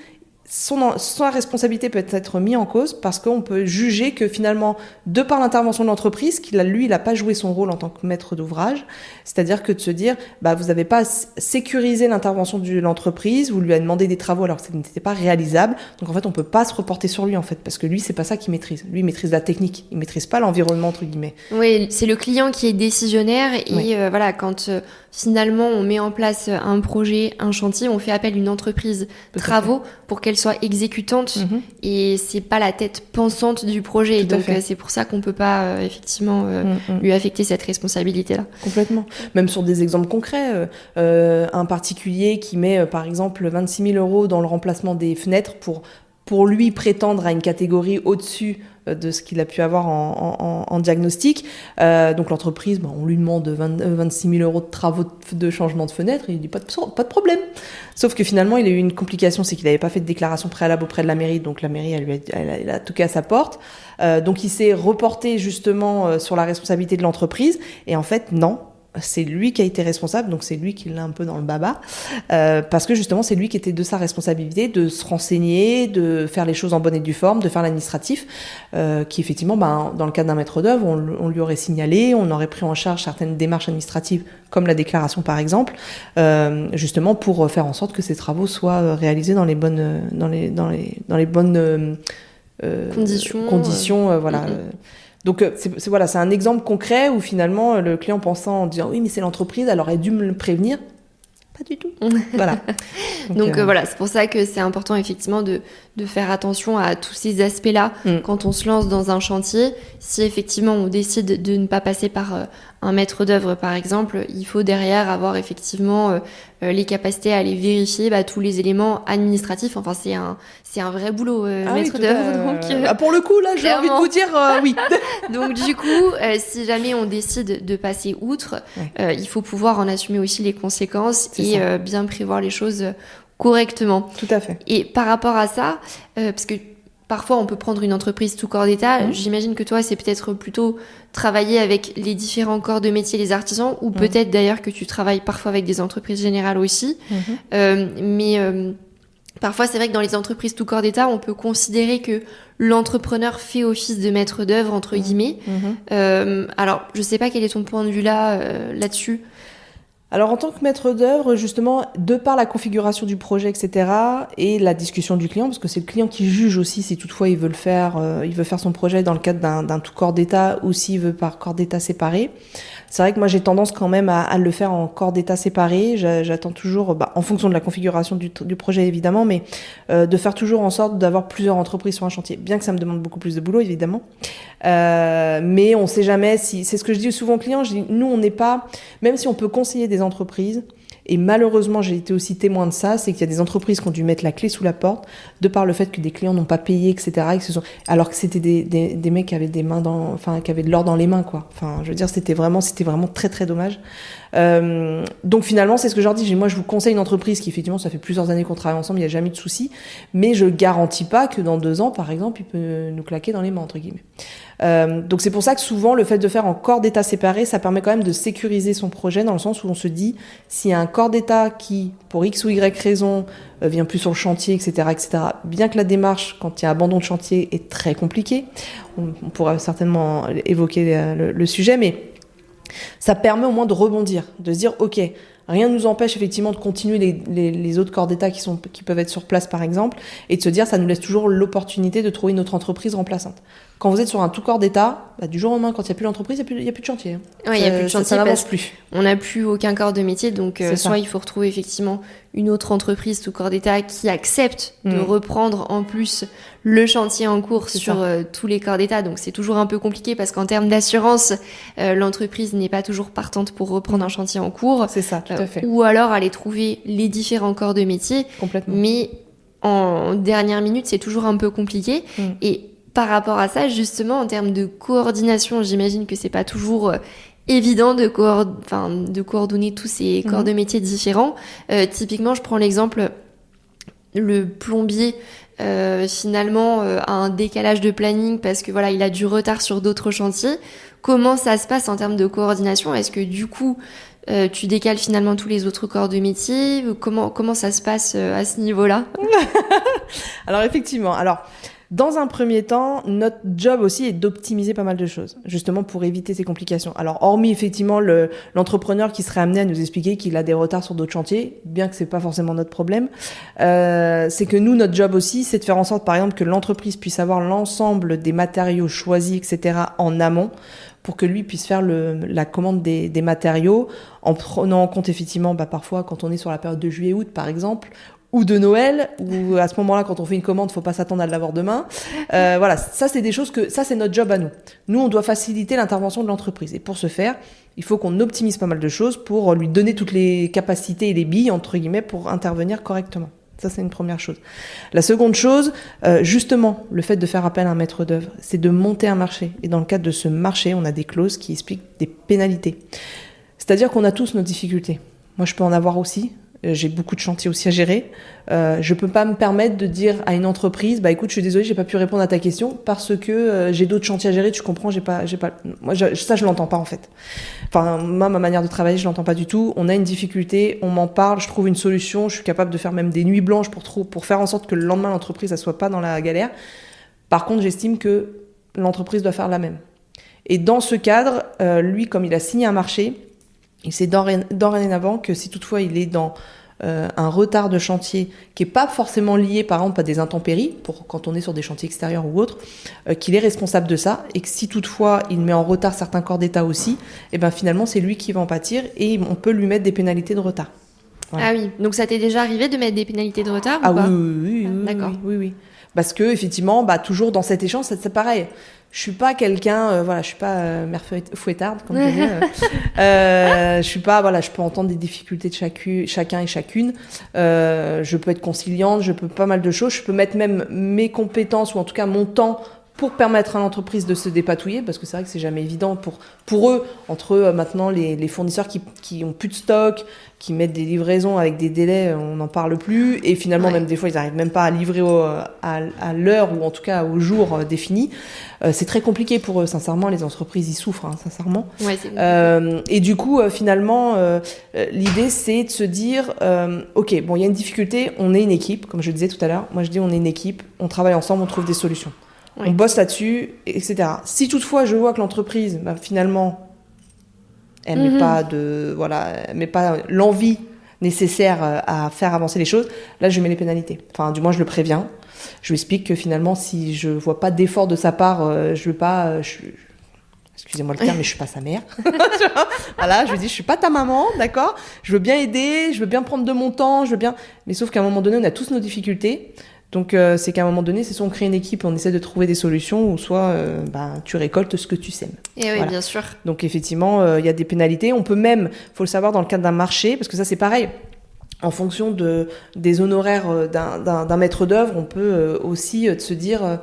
sa responsabilité peut être mise en cause parce qu'on peut juger que finalement, de par l'intervention de l'entreprise, il n'a pas joué son rôle en tant que maître d'ouvrage. C'est-à-dire que de se dire, vous n'avez pas sécurisé l'intervention de l'entreprise, vous lui avez demandé des travaux alors que ça n'était pas réalisable. Donc en fait, on peut pas se reporter sur lui en fait, parce que lui, c'est pas ça qu'il maîtrise. Lui, il maîtrise la technique, il maîtrise pas l'environnement entre guillemets. Oui, c'est le client qui est décisionnaire, et quand finalement on met en place un projet, un chantier, on fait appel à une entreprise travaux pour qu'elle soit exécutante, et c'est pas la tête pensante du projet. Donc c'est pour ça qu'on peut pas effectivement lui affecter cette responsabilité-là. Complètement. Même sur des exemples concrets, un particulier qui met par exemple 26 000 € dans le remplacement des fenêtres pour lui prétendre à une catégorie au-dessus de ce qu'il a pu avoir en diagnostic. Donc l'entreprise, on lui demande 26 000 € de travaux de changement de fenêtre, et il dit pas de problème. Sauf que finalement, il a eu une complication, c'est qu'il n'avait pas fait de déclaration préalable auprès de la mairie, donc la mairie, elle a toqué à sa porte. Donc il s'est reporté justement sur la responsabilité de l'entreprise, et en fait, non. c'est lui qui a été responsable, donc c'est lui qui l'a un peu dans le baba, parce que justement c'est lui qui était de sa responsabilité de se renseigner, de faire les choses en bonne et due forme, de faire l'administratif, qui effectivement, dans le cadre d'un maître d'œuvre, on lui aurait signalé, on aurait pris en charge certaines démarches administratives, comme la déclaration par exemple, justement pour faire en sorte que ces travaux soient réalisés dans les bonnes, dans les bonnes conditions, voilà. Donc c'est un exemple concret où finalement le client pensant en disant oui mais c'est l'entreprise, elle aurait dû me le prévenir. Pas du tout. Voilà. Donc voilà, c'est pour ça que c'est important effectivement de faire attention à tous ces aspects-là quand on se lance dans un chantier. Si effectivement on décide de ne pas passer par un maître d'œuvre par exemple, il faut derrière avoir effectivement les capacités à aller vérifier tous les éléments administratifs. Enfin c'est un vrai boulot maître d'œuvre. Pour le coup là, j'ai envie de vous dire oui. Donc du coup, si jamais on décide de passer outre, il faut pouvoir en assumer aussi les conséquences et bien prévoir les choses correctement. Tout à fait. Et par rapport à ça, parce que parfois on peut prendre une entreprise tout corps d'État, j'imagine que toi c'est peut-être plutôt travailler avec les différents corps de métier, les artisans, ou peut-être d'ailleurs que tu travailles parfois avec des entreprises générales aussi. Mais parfois c'est vrai que dans les entreprises tout corps d'État, on peut considérer que l'entrepreneur fait office de maître d'œuvre entre guillemets. Alors je sais pas quel est ton point de vue là-dessus. Alors en tant que maître d'œuvre, justement, de par la configuration du projet, etc., et la discussion du client, parce que c'est le client qui juge aussi si toutefois il veut faire son projet dans le cadre d'un tout corps d'État ou s'il veut par corps d'État séparé. C'est vrai que moi j'ai tendance quand même à le faire en corps d'État séparé. J'attends toujours, en fonction de la configuration du projet évidemment, mais de faire toujours en sorte d'avoir plusieurs entreprises sur un chantier. Bien que ça me demande beaucoup plus de boulot évidemment, mais on sait jamais si. C'est ce que je dis souvent aux clients. Je dis nous on n'est pas, même si on peut conseiller des entreprises. Et malheureusement, j'ai été aussi témoin de ça, c'est qu'il y a des entreprises qui ont dû mettre la clé sous la porte, de par le fait que des clients n'ont pas payé, etc. Alors que c'était des mecs qui avaient qui avaient de l'or dans les mains, quoi. Enfin, je veux dire, c'était vraiment très très dommage. Donc finalement, c'est ce que je leur dis. Moi, je vous conseille une entreprise qui effectivement, ça fait plusieurs années qu'on travaille ensemble, il n'y a jamais eu de souci, mais je garantis pas que dans 2 ans, par exemple, il peut nous claquer dans les mains entre guillemets. Donc c'est pour ça que souvent le fait de faire en corps d'État séparé, ça permet quand même de sécuriser son projet dans le sens où on se dit s'il y a un corps d'État qui, pour X ou Y raison, vient plus sur le chantier, etc., bien que la démarche, quand il y a abandon de chantier, est très compliquée, on pourra certainement évoquer le sujet, mais ça permet au moins de rebondir, de se dire ok, rien ne nous empêche effectivement de continuer les autres corps d'État qui peuvent être sur place par exemple, et de se dire ça nous laisse toujours l'opportunité de trouver une autre entreprise remplaçante. Quand vous êtes sur un tout corps d'État, du jour au lendemain, quand il n'y a plus l'entreprise, il n'y a plus de chantier. Oui, il n'y a plus de chantier, ça n'avance plus. On n'a plus aucun corps de métier, donc soit il faut retrouver effectivement une autre entreprise tout corps d'État qui accepte de reprendre en plus le chantier en cours sur tous les corps d'État. Donc c'est toujours un peu compliqué parce qu'en termes d'assurance, l'entreprise n'est pas toujours partante pour reprendre un chantier en cours. C'est ça, tout à fait. Ou alors aller trouver les différents corps de métier. Complètement. Mais en dernière minute, c'est toujours un peu compliqué. Et par rapport à ça, justement, en termes de coordination, j'imagine que c'est pas toujours évident de coordonner tous ces corps de métiers différents. Typiquement, je prends l'exemple, le plombier, finalement, a un décalage de planning parce que voilà, il a du retard sur d'autres chantiers. Comment ça se passe en termes de coordination ? Est-ce que du coup, tu décales finalement tous les autres corps de métier ? Comment ça se passe à ce niveau-là ? Alors effectivement, dans un premier temps, notre job aussi est d'optimiser pas mal de choses, justement pour éviter ces complications. Alors, hormis effectivement l'entrepreneur qui serait amené à nous expliquer qu'il a des retards sur d'autres chantiers, bien que c'est pas forcément notre problème, c'est que nous, notre job aussi, c'est de faire en sorte, par exemple, que l'entreprise puisse avoir l'ensemble des matériaux choisis, etc., en amont, pour que lui puisse faire la commande des matériaux, en prenant en compte effectivement, parfois, quand on est sur la période de juillet-août, par exemple, ou de Noël, ou à ce moment-là, quand on fait une commande, faut pas s'attendre à l'avoir demain. Voilà, ça c'est des choses ça c'est notre job à nous. Nous, on doit faciliter l'intervention de l'entreprise. Et pour ce faire, il faut qu'on optimise pas mal de choses pour lui donner toutes les capacités et les billes, entre guillemets, pour intervenir correctement. Ça, c'est une première chose. La seconde chose, justement, le fait de faire appel à un maître d'œuvre, c'est de monter un marché. Et dans le cadre de ce marché, on a des clauses qui expliquent des pénalités. C'est-à-dire qu'on a tous nos difficultés. Moi, je peux en avoir aussi. J'ai beaucoup de chantiers aussi à gérer. Je peux pas me permettre de dire à une entreprise, bah écoute, je suis désolée, j'ai pas pu répondre à ta question parce que j'ai d'autres chantiers à gérer. Tu comprends, j'ai pas. Moi, ça, je l'entends pas en fait. Enfin, moi, ma manière de travailler, je l'entends pas du tout. On a une difficulté, on m'en parle, je trouve une solution. Je suis capable de faire même des nuits blanches pour faire en sorte que le lendemain l'entreprise ne soit pas dans la galère. Par contre, j'estime que l'entreprise doit faire la même. Et dans ce cadre, lui, comme il a signé un marché, il sait dorénavant que si toutefois il est dans un retard de chantier qui n'est pas forcément lié par exemple à des intempéries, pour quand on est sur des chantiers extérieurs ou autres, qu'il est responsable de ça, et que si toutefois il met en retard certains corps d'État aussi, et ben finalement c'est lui qui va en pâtir et on peut lui mettre des pénalités de retard. Voilà. Ah oui, donc ça t'est déjà arrivé de mettre des pénalités de retard ou pas ? Oui, d'accord. Oui. Parce que effectivement, toujours dans cet échange, c'est pareil. Je suis pas quelqu'un, je suis pas mère fouettarde, comme je dis. Je suis pas, je peux entendre des difficultés de chacun et chacune. Je peux être conciliante, je peux pas mal de choses. Je peux mettre même mes compétences ou en tout cas mon temps pour permettre à l'entreprise de se dépatouiller, parce que c'est vrai que c'est jamais évident pour eux, entre eux, maintenant les fournisseurs qui ont plus de stock, qui mettent des livraisons avec des délais, on n'en parle plus, et finalement même des fois ils n'arrivent même pas à livrer à l'heure ou en tout cas au jour défini. C'est très compliqué pour eux, sincèrement, les entreprises y souffrent, sincèrement. Ouais, c'est et du coup, finalement, l'idée c'est de se dire, ok, bon, il y a une difficulté, on est une équipe, comme je le disais tout à l'heure, moi je dis on est une équipe, on travaille ensemble, on trouve des solutions. Oui. On bosse là-dessus, etc. Si toutefois je vois que l'entreprise, finalement, elle met pas l'envie nécessaire à faire avancer les choses, là je mets les pénalités. Enfin, du moins je le préviens. Je lui explique que finalement, si je vois pas d'effort de sa part, excusez-moi le terme, mais je suis pas sa mère. Voilà, je lui dis, je suis pas ta maman, d'accord ? Je veux bien aider, je veux bien prendre de mon temps, mais sauf qu'à un moment donné, on a tous nos difficultés. Donc, c'est qu'à un moment donné, c'est soit on crée une équipe, on essaie de trouver des solutions, ou soit tu récoltes ce que tu sèmes. Et oui, bien sûr. Donc, effectivement, il y a des pénalités. On peut même, faut le savoir dans le cadre d'un marché, parce que ça, c'est pareil. En fonction des honoraires d'un maître d'œuvre, on peut aussi se dire,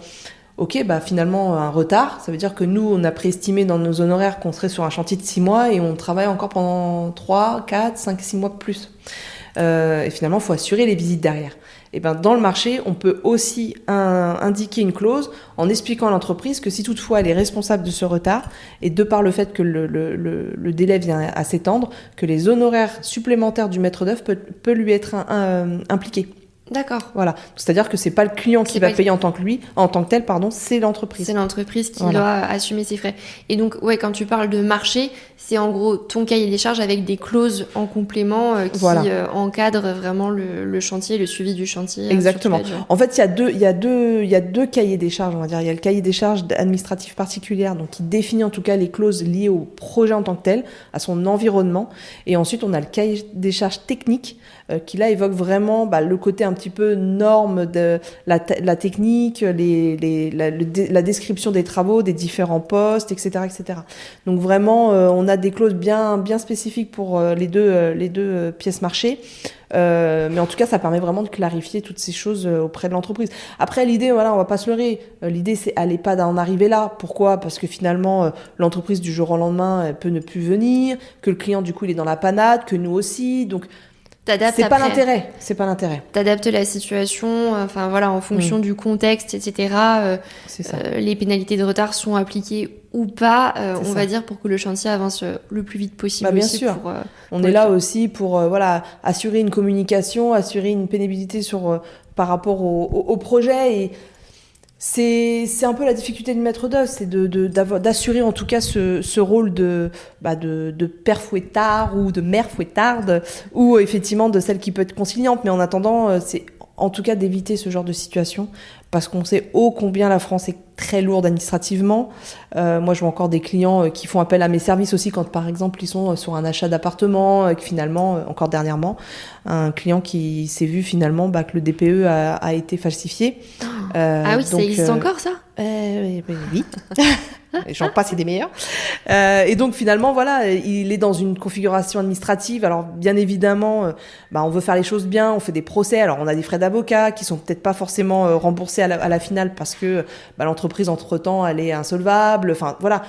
ok, finalement, un retard, ça veut dire que nous, on a préestimé dans nos honoraires qu'on serait sur un chantier de 6 mois et on travaille encore pendant 3, 4, 5, 6 mois de plus. Et finalement, il faut assurer les visites derrière. Et dans le marché, on peut aussi indiquer une clause en expliquant à l'entreprise que si toutefois elle est responsable de ce retard, et de par le fait que le délai vient à s'étendre, que les honoraires supplémentaires du maître d'œuvre peut lui être impliqués. D'accord. Voilà. C'est-à-dire que c'est pas le client qui va payer en tant que tel, c'est l'entreprise. C'est l'entreprise qui doit assumer ses frais. Et donc, quand tu parles de marché, c'est en gros ton cahier des charges avec des clauses en complément qui encadrent vraiment le chantier, le suivi du chantier. Exactement. En fait, il y a deux cahiers des charges, on va dire. Il y a le cahier des charges administratif particulière, donc qui définit en tout cas les clauses liées au projet en tant que tel, à son environnement. Et ensuite, on a le cahier des charges techniques qui là évoque vraiment le côté un petit peu norme de la technique, la description des travaux, des différents postes, etc., etc. Donc vraiment, on a des clauses bien spécifiques pour les deux pièces marché. Mais en tout cas, ça permet vraiment de clarifier toutes ces choses auprès de l'entreprise. Après, l'idée, on va pas se leurrer. L'idée, c'est aller pas d'en arriver là. Pourquoi ? Parce que finalement, l'entreprise du jour au lendemain, elle peut ne plus venir, que le client, du coup, il est dans la panade, que nous aussi. Donc, c'est pas l'intérêt. T'adaptes la situation, en fonction du contexte, etc. C'est ça. Les pénalités de retard sont appliquées ou pas, on va dire, pour que le chantier avance le plus vite possible. Bien sûr. On est là aussi pour assurer une communication, assurer une pénibilité par rapport au projet. Et c'est un peu la difficulté du maître d'œuvre, c'est d'assurer en tout cas ce rôle de père fouettard ou de mère fouettarde, ou effectivement de celle qui peut être conciliante. Mais en attendant, c'est en tout cas d'éviter ce genre de situation, parce qu'on sait ô combien la France est très lourde administrativement. Moi, je vois encore des clients qui font appel à mes services aussi quand, par exemple, ils sont sur un achat d'appartement, que finalement, encore dernièrement, un client qui s'est vu finalement que le DPE a été falsifié. Ah oui, donc, ça existe encore, ça ? Oui. J'en passe, c'est des meilleurs. Et donc finalement, il est dans une configuration administrative. Alors bien évidemment, on veut faire les choses bien, on fait des procès. Alors on a des frais d'avocat qui sont peut-être pas forcément remboursés à la finale parce que l'entreprise entre-temps elle est insolvable. Enfin voilà,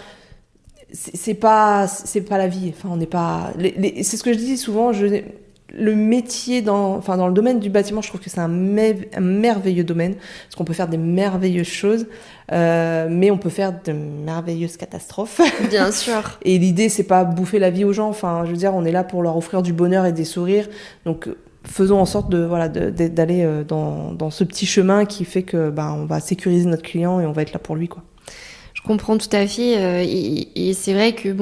c'est pas la vie. Enfin on n'est pas. C'est ce que je dis souvent. le métier dans le domaine du bâtiment, je trouve que c'est un merveilleux domaine, parce qu'on peut faire des merveilleuses choses, mais on peut faire de merveilleuses catastrophes. Bien sûr. Et l'idée, c'est pas bouffer la vie aux gens. Enfin, je veux dire, on est là pour leur offrir du bonheur et des sourires. Donc, faisons en sorte d'aller dans ce petit chemin qui fait que on va sécuriser notre client et on va être là pour lui, quoi. Je comprends tout à fait et c'est vrai que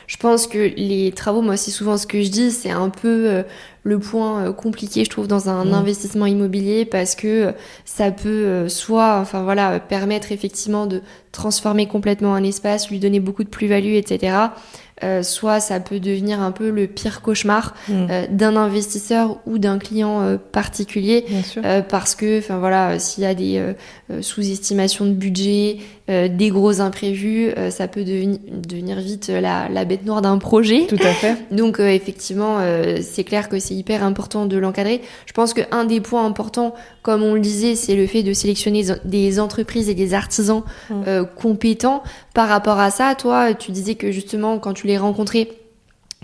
je pense que les travaux, moi c'est souvent ce que je dis, c'est un peu le point compliqué je trouve dans un investissement immobilier parce que ça peut soit permettre effectivement de transformer complètement un espace, lui donner beaucoup de plus-value, etc. Soit ça peut devenir un peu le pire cauchemar d'un investisseur ou d'un client particulier parce que s'il y a des sous-estimations de budget, des gros imprévus, ça peut devenir vite la bête noire d'un projet. Tout à fait. Donc effectivement, c'est clair que c'est hyper important de l'encadrer. Je pense qu'un des points importants, comme on le disait, c'est le fait de sélectionner des entreprises et des artisans compétents. Par rapport à ça, toi, tu disais que justement, quand tu les rencontrais,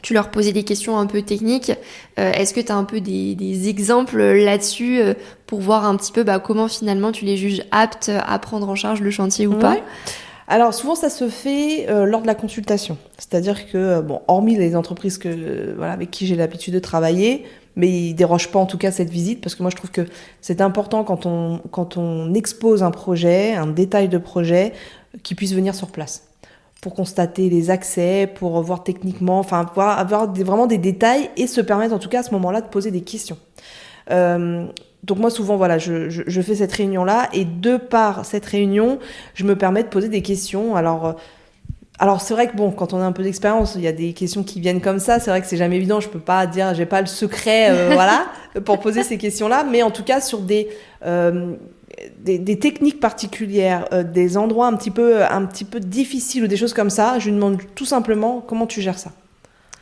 tu leur posais des questions un peu techniques. Est-ce que tu as un peu des exemples là-dessus pour voir un petit peu comment finalement tu les juges aptes à prendre en charge le chantier ou pas ? Alors souvent ça se fait lors de la consultation. C'est-à-dire que, hormis les entreprises avec qui j'ai l'habitude de travailler, mais ils dérogent pas en tout cas cette visite, parce que moi je trouve que c'est important quand on expose un projet, un détail de projet, qu'ils puissent venir sur place pour constater les accès, pour voir techniquement, avoir vraiment des détails et se permettre en tout cas à ce moment-là de poser des questions. Donc moi souvent je fais cette réunion-là et de par cette réunion, je me permets de poser des questions. Alors c'est vrai que quand on a un peu d'expérience, il y a des questions qui viennent comme ça. C'est vrai que c'est jamais évident. Je peux pas dire, j'ai pas le secret, pour poser ces questions-là. Mais en tout cas, sur des techniques particulières, des endroits un petit peu difficiles ou des choses comme ça, je lui demande tout simplement comment tu gères ça.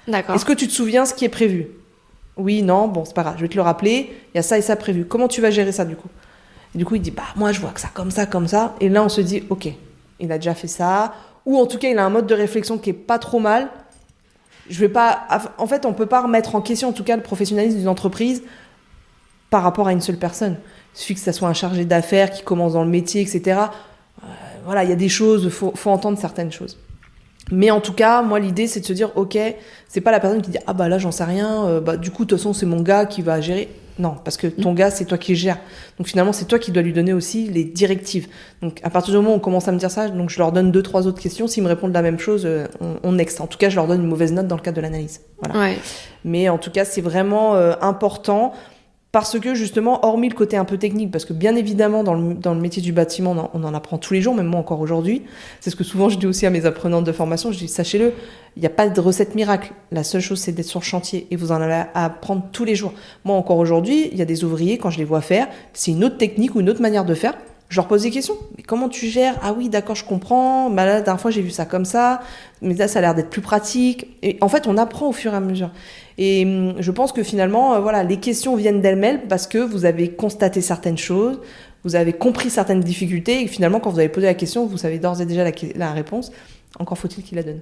D'accord. Est-ce que tu te souviens ce qui est prévu ? Oui, non, c'est pas grave. Je vais te le rappeler. Il y a ça et ça prévu. Comment tu vas gérer ça du coup ? Et du coup, il dit, moi je vois que ça comme ça, comme ça. Et là, on se dit, ok, il a déjà fait ça. Ou en tout cas, il a un mode de réflexion qui est pas trop mal. En fait, on peut pas remettre en question, en tout cas, le professionnalisme d'une entreprise par rapport à une seule personne. Il suffit que ça soit un chargé d'affaires qui commence dans le métier, etc. Il y a des choses, faut entendre certaines choses. Mais en tout cas, moi, l'idée, c'est de se dire, ok, c'est pas la personne qui dit, là, j'en sais rien, du coup, de toute façon, c'est mon gars qui va gérer. Non, parce que ton gars, c'est toi qui gères. Donc finalement, c'est toi qui dois lui donner aussi les directives. Donc à partir du moment où on commence à me dire ça, donc je leur donne 2-3 autres questions. S'ils me répondent la même chose, on next. En tout cas, je leur donne une mauvaise note dans le cadre de l'analyse. Voilà. Ouais. Mais en tout cas, c'est vraiment important. Parce que justement, hormis le côté un peu technique, parce que bien évidemment, dans le métier du bâtiment, on en apprend tous les jours, même moi encore aujourd'hui. C'est ce que souvent je dis aussi à mes apprenantes de formation. Je dis, sachez-le, il n'y a pas de recette miracle. La seule chose, c'est d'être sur le chantier et vous en allez apprendre tous les jours. Moi encore aujourd'hui, il y a des ouvriers, quand je les vois faire, c'est une autre technique ou une autre manière de faire. Je leur pose des questions. Mais comment tu gères ? Ah oui, d'accord, je comprends. Là, la dernière fois, j'ai vu ça comme ça. Mais là, ça a l'air d'être plus pratique. Et en fait, on apprend au fur et à mesure. Et je pense que finalement, les questions viennent d'elles-mêmes parce que vous avez constaté certaines choses, vous avez compris certaines difficultés et finalement, quand vous avez posé la question, vous savez d'ores et déjà la réponse. Encore faut-il qu'il la donne.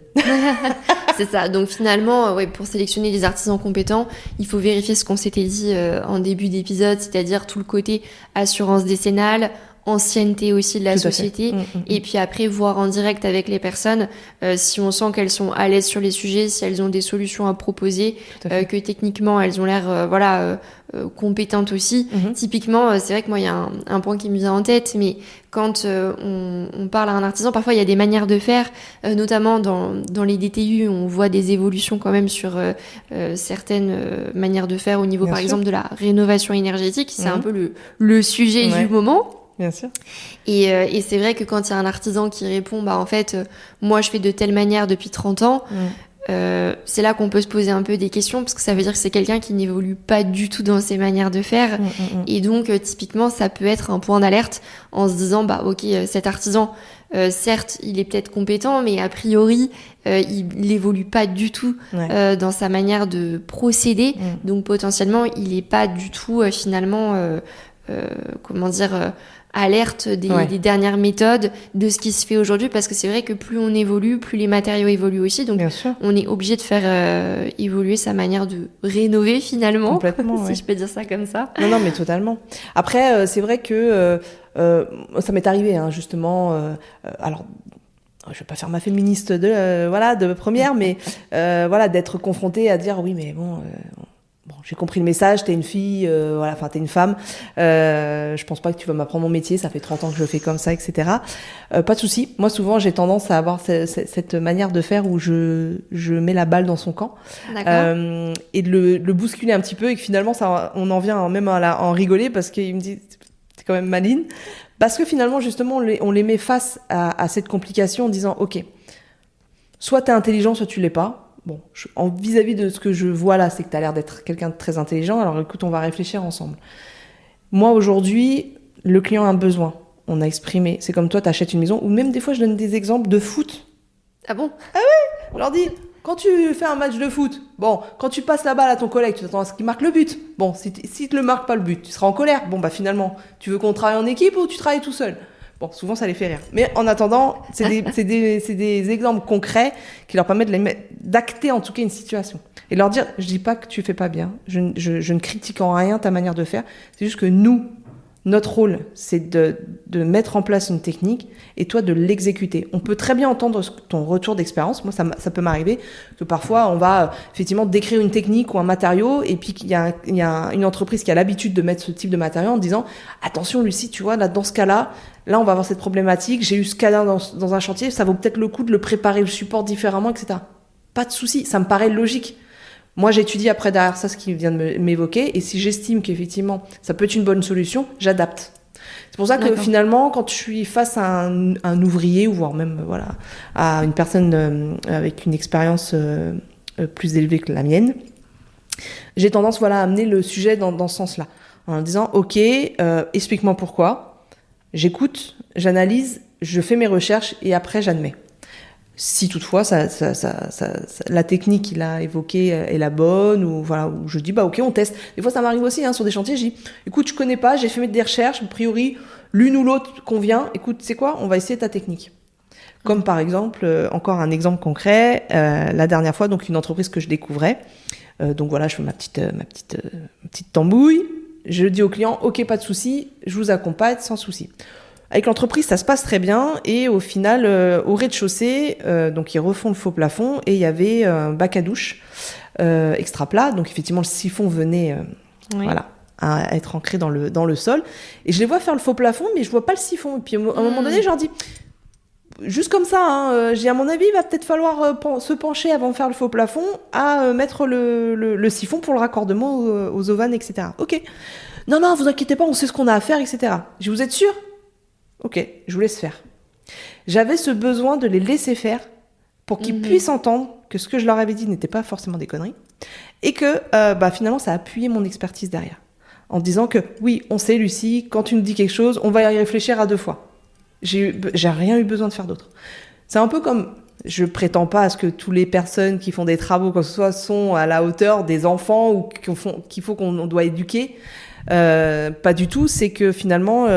C'est ça. Donc finalement, pour sélectionner les artisans compétents, il faut vérifier ce qu'on s'était dit en début d'épisode, c'est-à-dire tout le côté assurance décennale, ancienneté aussi de la société, et puis après voir en direct avec les personnes si on sent qu'elles sont à l'aise sur les sujets, si elles ont des solutions à proposer, que techniquement elles ont l'air compétentes aussi. Typiquement, c'est vrai que moi il y a un point qui me vient en tête, mais quand on parle à un artisan, parfois il y a des manières de faire, notamment dans les DTU, on voit des évolutions quand même sur certaines manières de faire au niveau par exemple de la rénovation énergétique, c'est un peu le sujet du moment. Bien sûr. Et c'est vrai que quand il y a un artisan qui répond, en fait, moi je fais de telle manière depuis 30 ans, c'est là qu'on peut se poser un peu des questions, parce que ça veut dire que c'est quelqu'un qui n'évolue pas du tout dans ses manières de faire. Et donc, typiquement, ça peut être un point d'alerte en se disant, ok, cet artisan, certes, il est peut-être compétent, mais a priori, il n'évolue pas du tout dans sa manière de procéder. Donc, potentiellement, il n'est pas du tout, finalement... alerte des dernières méthodes, de ce qui se fait aujourd'hui, parce que c'est vrai que plus on évolue, plus les matériaux évoluent aussi, donc on est obligé de faire évoluer sa manière de rénover finalement, complètement, si je peux dire ça comme ça. Non, mais totalement. Après, c'est vrai que ça m'est arrivé, hein, justement, alors je vais pas faire ma féministe de première, mais d'être confrontée à dire oui, mais bon, j'ai compris le message, t'es une fille, t'es une femme, je pense pas que tu vas m'apprendre mon métier, ça fait 30 ans que je le fais comme ça, etc. Pas de souci. Moi, souvent, j'ai tendance à avoir cette manière de faire où je mets la balle dans son camp, et de le bousculer un petit peu, et que finalement, on en vient même à en rigoler, parce qu'il me dit, t'es quand même maligne. Parce que finalement, justement, on les met face à cette complication en disant, ok, soit t'es intelligent, soit tu l'es pas. Bon, vis-à-vis de ce que je vois là, c'est que t'as l'air d'être quelqu'un de très intelligent, alors écoute, on va réfléchir ensemble. Moi, aujourd'hui, le client a un besoin. On a exprimé. C'est comme toi, t'achètes une maison, ou même des fois, je donne des exemples de foot. Ah bon? Ah ouais? Je leur dis, quand tu fais un match de foot, bon, quand tu passes la balle à ton collègue, tu t'attends à ce qu'il marque le but. Bon, si tu le marques pas le but, tu seras en colère. Bon, finalement, tu veux qu'on travaille en équipe ou tu travailles tout seul? Bon, souvent, ça les fait rire. Mais en attendant, c'est des exemples concrets qui leur permettent d'acter en tout cas une situation. Et leur dire, je dis pas que tu fais pas bien, je ne critique en rien ta manière de faire, c'est juste que notre rôle, c'est de mettre en place une technique et toi de l'exécuter. On peut très bien entendre ton retour d'expérience. Moi, ça peut m'arriver que parfois, on va effectivement décrire une technique ou un matériau et puis qu'il y a une entreprise qui a l'habitude de mettre ce type de matériau en disant « Attention, Lucie, tu vois, là, dans ce cas-là, là, on va avoir cette problématique. J'ai eu ce cas-là dans un chantier. Ça vaut peut-être le coup de le préparer, le support différemment, etc. » Pas de souci. Ça me paraît logique. Moi, j'étudie après derrière ça ce qui vient de m'évoquer, et si j'estime qu'effectivement ça peut être une bonne solution, j'adapte. C'est pour ça que finalement, quand je suis face à un ouvrier, ou voire même à une personne avec une expérience plus élevée que la mienne, j'ai tendance à amener le sujet dans ce sens-là, en disant ok, explique-moi pourquoi, j'écoute, j'analyse, je fais mes recherches et après j'admets. Si toutefois la technique qu'il a évoquée est la bonne, ou où je dis ok, on teste. Des fois ça m'arrive aussi sur des chantiers, je dis écoute, je connais pas, j'ai fait des recherches, a priori l'une ou l'autre convient, écoute, c'est quoi, on va essayer ta technique. Comme par exemple, encore un exemple concret, la dernière fois, donc une entreprise que je découvrais, je fais ma petite tambouille, je dis au client ok, pas de souci, je vous accompagne sans souci. Avec l'entreprise, ça se passe très bien, et au final, au rez-de-chaussée, donc ils refont le faux plafond, et il y avait un bac à douche extra plat, donc effectivement le siphon venait à être ancré dans le sol, et je les vois faire le faux plafond, mais je vois pas le siphon. Et puis à un moment donné, je leur dis, juste comme ça, j'ai à mon avis, il va peut-être falloir se pencher avant de faire le faux plafond à mettre le siphon pour le raccordement aux ovanes, etc. Ok. Non, vous inquiétez pas, on sait ce qu'on a à faire, etc. Vous êtes sûr? Ok, je vous laisse faire. J'avais ce besoin de les laisser faire pour qu'ils puissent entendre que ce que je leur avais dit n'était pas forcément des conneries, et que finalement ça a appuyé mon expertise derrière, en disant que oui, on sait, Lucie, quand tu nous dis quelque chose, on va y réfléchir à 2 fois. J'ai rien eu besoin de faire d'autre. C'est un peu comme, je prétends pas à ce que toutes les personnes qui font des travaux, quoi que ce soit, sont à la hauteur des enfants ou qu'il faut qu'on doit éduquer. Pas du tout. C'est que finalement,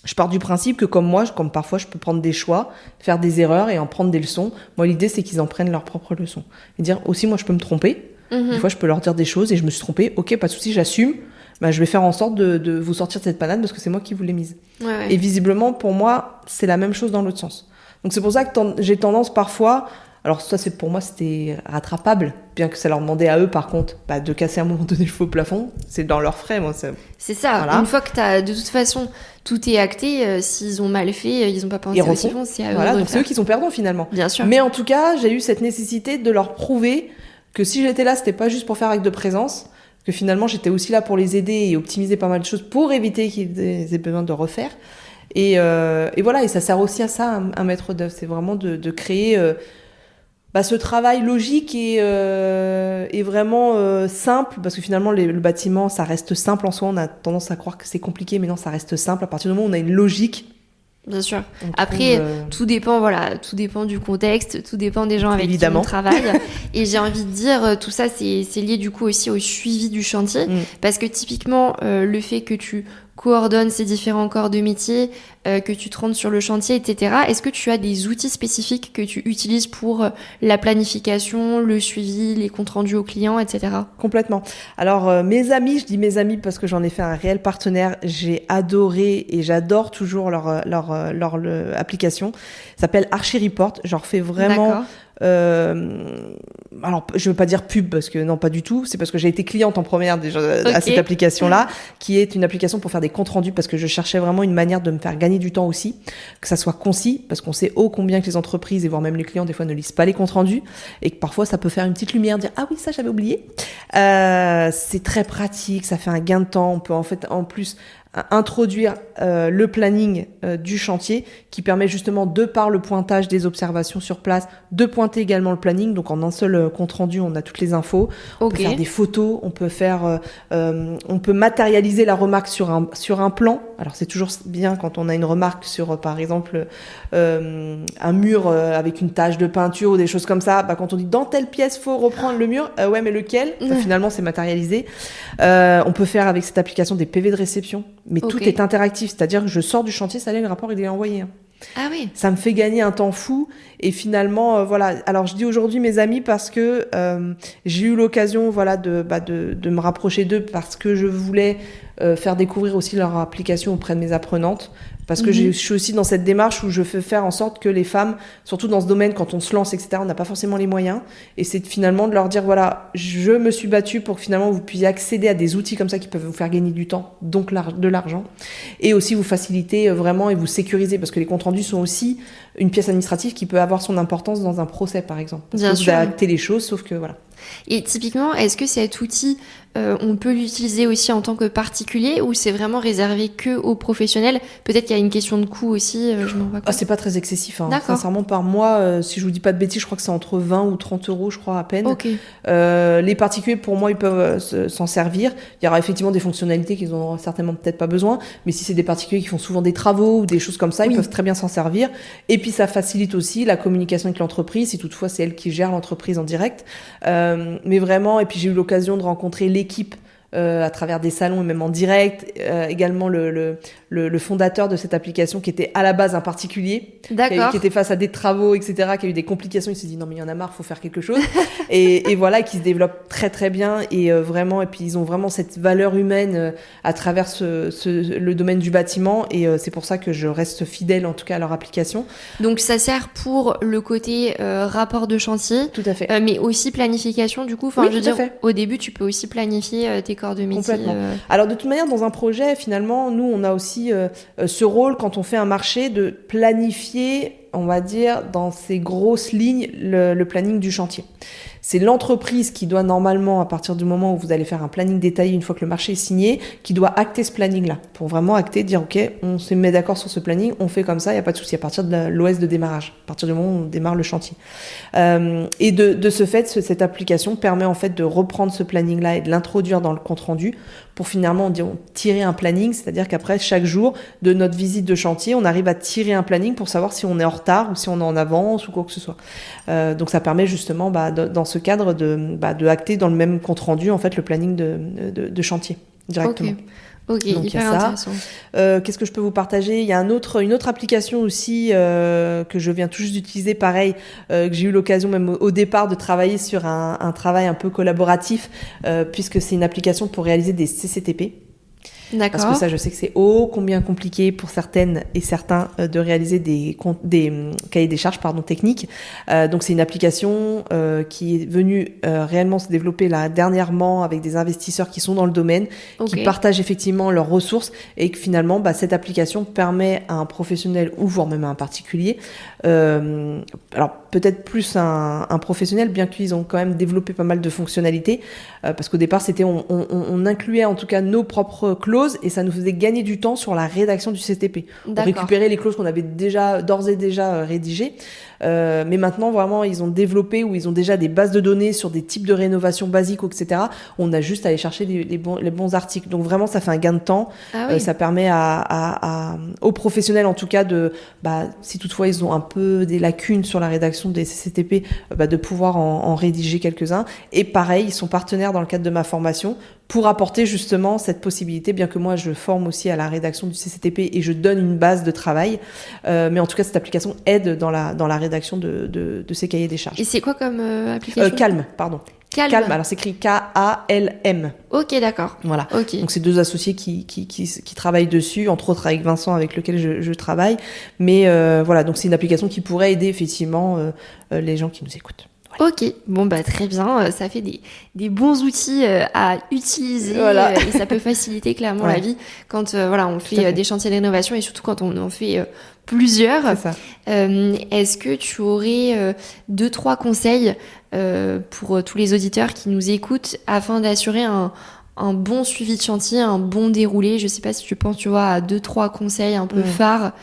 je pars du principe que comme parfois je peux prendre des choix, faire des erreurs et en prendre des leçons. Moi, l'idée, c'est qu'ils en prennent leurs propres leçons. Et dire aussi, moi, je peux me tromper. Des fois, je peux leur dire des choses et je me suis trompée. Ok, pas de souci, j'assume. Je vais faire en sorte de vous sortir de cette panade parce que c'est moi qui vous l'ai mise. Ouais. Et visiblement, pour moi, c'est la même chose dans l'autre sens. Donc, c'est pour ça que j'ai tendance parfois... Alors, ça, pour moi, c'était rattrapable, bien que ça leur demandait à eux, par contre, de casser à un moment donné le faux plafond. C'est dans leurs frais, moi. C'est ça. Voilà. Une fois que de toute façon, tout est acté, s'ils ont mal fait, ils n'ont pas pensé au siphon, c'est à eux. Voilà, donc c'est eux qui sont perdants, finalement. Bien sûr. Mais en tout cas, j'ai eu cette nécessité de leur prouver que si j'étais là, c'était pas juste pour faire acte de présence, que finalement, j'étais aussi là pour les aider et optimiser pas mal de choses pour éviter qu'ils aient besoin de refaire. Et voilà, et ça sert aussi à ça, un maître d'œuvre. C'est vraiment de créer... ce travail logique et vraiment simple, parce que finalement le bâtiment, ça reste simple en soi. On a tendance à croire que c'est compliqué, mais non, ça reste simple à partir du moment où on a une logique. Bien sûr. Après, tout dépend du contexte, tout dépend des gens avec qui on travaille. Et j'ai envie de dire, tout ça, c'est lié du coup aussi au suivi du chantier, parce que typiquement, le fait que tu coordonnes ces différents corps de métier, que tu te rendes sur le chantier, etc. Est-ce que tu as des outils spécifiques que tu utilises pour la planification, le suivi, les comptes rendus aux clients, etc. Complètement. Alors, mes amis, je dis mes amis parce que j'en ai fait un réel partenaire, j'ai adoré et j'adore toujours leur application. Ça s'appelle Archireport. Je leur fais vraiment... D'accord. Alors, je veux pas dire pub parce que non, pas du tout. C'est parce que j'ai été cliente en première déjà à cette application-là, qui est une application pour faire des comptes rendus parce que je cherchais vraiment une manière de me faire gagner du temps aussi, que ça soit concis parce qu'on sait combien que les entreprises et voire même les clients des fois ne lisent pas les comptes rendus et que parfois ça peut faire une petite lumière, dire ah oui ça j'avais oublié. C'est très pratique, ça fait un gain de temps. On peut en fait en plus introduire le planning du chantier qui permet justement, de par le pointage des observations sur place, de pointer également le planning. Donc en un seul compte rendu, on a toutes les infos. On peut faire des photos, on peut matérialiser la remarque sur un plan. Alors c'est toujours bien quand on a une remarque sur par exemple un mur avec une tache de peinture ou des choses comme ça. Quand on dit dans telle pièce faut reprendre le mur, ouais mais lequel? Finalement c'est matérialisé. On peut faire avec cette application des PV de réception. Mais tout est interactif, c'est-à-dire que je sors du chantier, ça y est, le rapport il est envoyé. Ah oui. Ça me fait gagner un temps fou et finalement voilà. Alors je dis aujourd'hui mes amis parce que j'ai eu l'occasion de me rapprocher d'eux parce que je voulais faire découvrir aussi leur application auprès de mes apprenantes. Parce que je suis aussi dans cette démarche où je fais faire en sorte que les femmes, surtout dans ce domaine, quand on se lance, etc., on n'a pas forcément les moyens. Et c'est finalement de leur dire, voilà, je me suis battue pour que finalement vous puissiez accéder à des outils comme ça qui peuvent vous faire gagner du temps, donc de l'argent. Et aussi vous faciliter vraiment et vous sécuriser. Parce que les comptes rendus sont aussi une pièce administrative qui peut avoir son importance dans un procès, par exemple. Parce que vous adaptez les choses, sauf que voilà. Et typiquement, est-ce que cet outil, on peut l'utiliser aussi en tant que particulier ou c'est vraiment réservé que aux professionnels? Peut-être qu'il y a une question de coût aussi, je m'en rends pas compte. C'est pas très excessif. Sincèrement, par mois, si je vous dis pas de bêtises, je crois que c'est entre 20 ou 30 euros, je crois, à peine. Les particuliers, pour moi, ils peuvent s'en servir. Il y aura effectivement des fonctionnalités qu'ils n'auront certainement peut-être pas besoin. Mais si c'est des particuliers qui font souvent des travaux ou des choses comme ça, ils peuvent très bien s'en servir. Et puis, ça facilite aussi la communication avec l'entreprise, si toutefois c'est elle qui gère l'entreprise en direct. Mais vraiment, et puis j'ai eu l'occasion de rencontrer l'équipe à travers des salons et même en direct, également le fondateur de cette application qui était à la base un particulier, qui était face à des travaux, etc., qui a eu des complications. Il s'est dit non mais il y en a marre, faut faire quelque chose. et voilà, qui se développe très très bien et vraiment, et puis ils ont vraiment cette valeur humaine à travers le domaine du bâtiment et c'est pour ça que je reste fidèle en tout cas à leur application. Donc ça sert pour le côté rapport de chantier, tout à fait, mais aussi planification du coup. Enfin, je veux dire, au début tu peux aussi planifier tes corps de métier. Complètement. Alors de toute manière, dans un projet, finalement, nous on a aussi ce rôle quand on fait un marché de planifier, on va dire, dans ces grosses lignes, le planning du chantier. C'est l'entreprise qui doit normalement, à partir du moment où vous allez faire un planning détaillé, une fois que le marché est signé, qui doit acter ce planning-là. Pour vraiment acter, dire ok, on se met d'accord sur ce planning, on fait comme ça, il n'y a pas de souci, à partir de l'OS de démarrage, à partir du moment où on démarre le chantier. Et de ce fait, cette application permet en fait de reprendre ce planning-là et de l'introduire dans le compte-rendu pour finalement tirer un planning, c'est-à-dire qu'après chaque jour de notre visite de chantier, on arrive à tirer un planning pour savoir si on est en retard ou si on est en avance ou quoi que ce soit. Donc ça permet justement dans ce cadre de acter dans le même compte rendu en fait le planning de chantier directement. Ok, donc, hyper intéressant. Qu'est-ce que je peux vous partager? Il y a une autre application aussi que je viens tout juste d'utiliser, pareil, que j'ai eu l'occasion même au départ de travailler sur un travail un peu collaboratif, puisque c'est une application pour réaliser des CCTP. D'accord. Parce que ça, je sais que c'est combien compliqué pour certaines et certains de réaliser des cahiers des charges techniques. Donc c'est une application qui est venue réellement se développer là dernièrement avec des investisseurs qui sont dans le domaine, qui partagent effectivement leurs ressources et que finalement cette application permet à un professionnel ou voire même à un particulier, alors peut-être plus un professionnel, bien qu'ils ont quand même développé pas mal de fonctionnalités, parce qu'au départ c'était on incluait en tout cas nos propres clauses et ça nous faisait gagner du temps sur la rédaction du CTP. On récupérait les clauses qu'on avait d'ores et déjà rédigées. Mais maintenant, vraiment, ils ont développé ou ils ont déjà des bases de données sur des types de rénovation basiques, etc. On a juste à aller chercher les bons articles. Donc vraiment, ça fait un gain de temps. Ça permet aux professionnels, en tout cas, si toutefois ils ont un peu des lacunes sur la rédaction des CCTP, de pouvoir en rédiger quelques-uns. Et pareil, ils sont partenaires dans le cadre de ma formation pour apporter justement cette possibilité, bien que moi je forme aussi à la rédaction du CCTP et je donne une base de travail, mais en tout cas cette application aide dans la rédaction de ces cahiers des charges. Et c'est quoi comme application? Calm, pardon. Calm, alors c'est écrit K-A-L-M. Ok, d'accord. Voilà. Okay. Donc c'est 2 associés qui travaillent dessus, entre autres avec Vincent avec lequel je travaille. Mais voilà, donc c'est une application qui pourrait aider effectivement les gens qui nous écoutent. Voilà. Ok, bon bah très bien, ça fait des bons outils à utiliser et ça peut faciliter clairement la vie quand voilà, on fait des chantiers de rénovation et surtout quand on en fait plusieurs. C'est ça. Est-ce que tu aurais 2-3 conseils pour tous les auditeurs qui nous écoutent afin d'assurer un bon suivi de chantier, un bon déroulé? Je sais pas si tu penses, tu vois, à 2-3 conseils un peu phares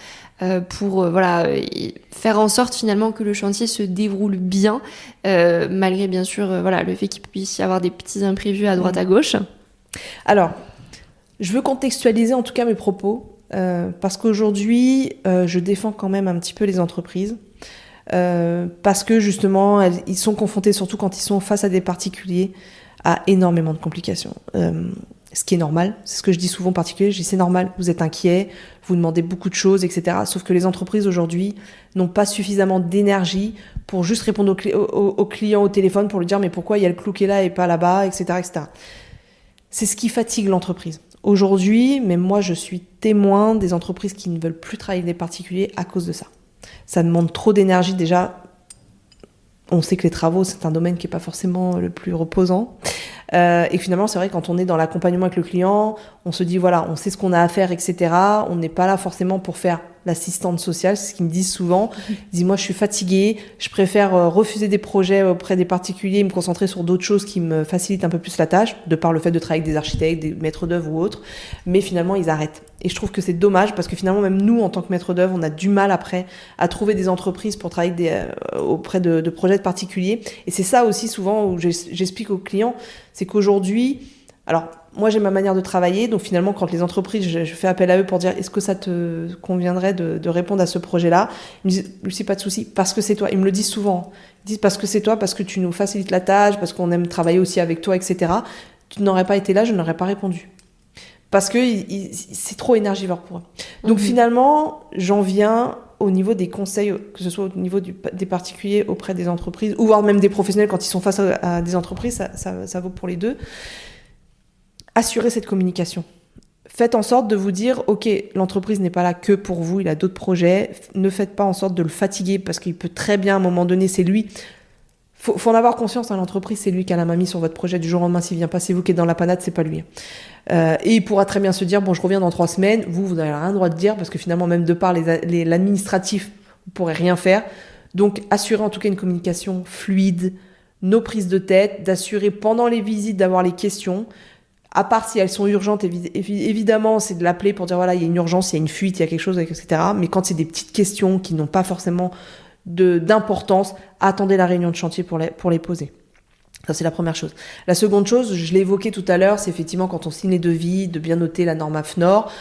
pour voilà, faire en sorte finalement que le chantier se déroule bien, malgré bien sûr voilà, le fait qu'il puisse y avoir des petits imprévus à droite à gauche. Alors, je veux contextualiser en tout cas mes propos, parce qu'aujourd'hui, je défends quand même un petit peu les entreprises, parce que justement, ils sont confrontés, surtout quand ils sont face à des particuliers, à énormément de complications. Ce qui est normal, c'est ce que je dis souvent en particulier, je dis c'est normal, vous êtes inquiets, vous demandez beaucoup de choses, etc. Sauf que les entreprises aujourd'hui n'ont pas suffisamment d'énergie pour juste répondre aux clients au téléphone pour lui dire mais pourquoi il y a le clou qui est là et pas là-bas, etc., etc. C'est ce qui fatigue l'entreprise. Aujourd'hui, même moi je suis témoin des entreprises qui ne veulent plus travailler avec des particuliers à cause de ça. Ça demande trop d'énergie déjà. On sait que les travaux, c'est un domaine qui n'est pas forcément le plus reposant. Et finalement, c'est vrai, quand on est dans l'accompagnement avec le client, on se dit, voilà, on sait ce qu'on a à faire, etc. On n'est pas là forcément pour faire l'assistante sociale, c'est ce qu'ils me disent souvent. Ils disent, moi, je suis fatiguée, je préfère refuser des projets auprès des particuliers et me concentrer sur d'autres choses qui me facilitent un peu plus la tâche, de par le fait de travailler avec des architectes, des maîtres d'œuvre ou autres. Mais finalement, ils arrêtent. Et je trouve que c'est dommage parce que finalement, même nous, en tant que maîtres d'œuvre, on a du mal après à trouver des entreprises pour travailler auprès de projets de particuliers. Et c'est ça aussi souvent où j'explique aux clients, c'est qu'aujourd'hui, alors moi j'ai ma manière de travailler, donc finalement quand les entreprises, je fais appel à eux pour dire est-ce que ça te conviendrait de répondre à ce projet-là, ils me disent Lucie, pas de souci, parce que c'est toi. Ils me le disent souvent, ils disent parce que c'est toi, parce que tu nous facilites la tâche, parce qu'on aime travailler aussi avec toi, etc. Tu n'aurais pas été là, je n'aurais pas répondu. Parce que c'est trop énergivore pour eux. Donc finalement, j'en viens au niveau des conseils, que ce soit au niveau des particuliers auprès des entreprises, ou voire même des professionnels quand ils sont face à des entreprises, ça vaut pour les deux. Assurez cette communication. Faites en sorte de vous dire, ok, l'entreprise n'est pas là que pour vous, il a d'autres projets. Ne faites pas en sorte de le fatiguer parce qu'il peut très bien, à un moment donné, c'est lui. Faut en avoir conscience, hein, l'entreprise, c'est lui qui a la main mise sur votre projet. Du jour au lendemain, s'il vient pas, c'est vous qui êtes dans la panade, c'est pas lui. Et il pourra très bien se dire, bon, je reviens dans 3 semaines. Vous n'avez rien le droit de dire parce que finalement, même de par l'administratif, vous pourrez rien faire. Donc, assurez en tout cas une communication fluide, nos prises de tête, d'assurer pendant les visites d'avoir les questions. À part si elles sont urgentes, évidemment, c'est de l'appeler pour dire, voilà, il y a une urgence, il y a une fuite, il y a quelque chose, etc. Mais quand c'est des petites questions qui n'ont pas forcément d'importance, attendez la réunion de chantier pour les poser. Ça, c'est la première chose. La seconde chose, je l'ai évoqué tout à l'heure, c'est effectivement quand on signe les devis, de bien noter la norme AFNOR.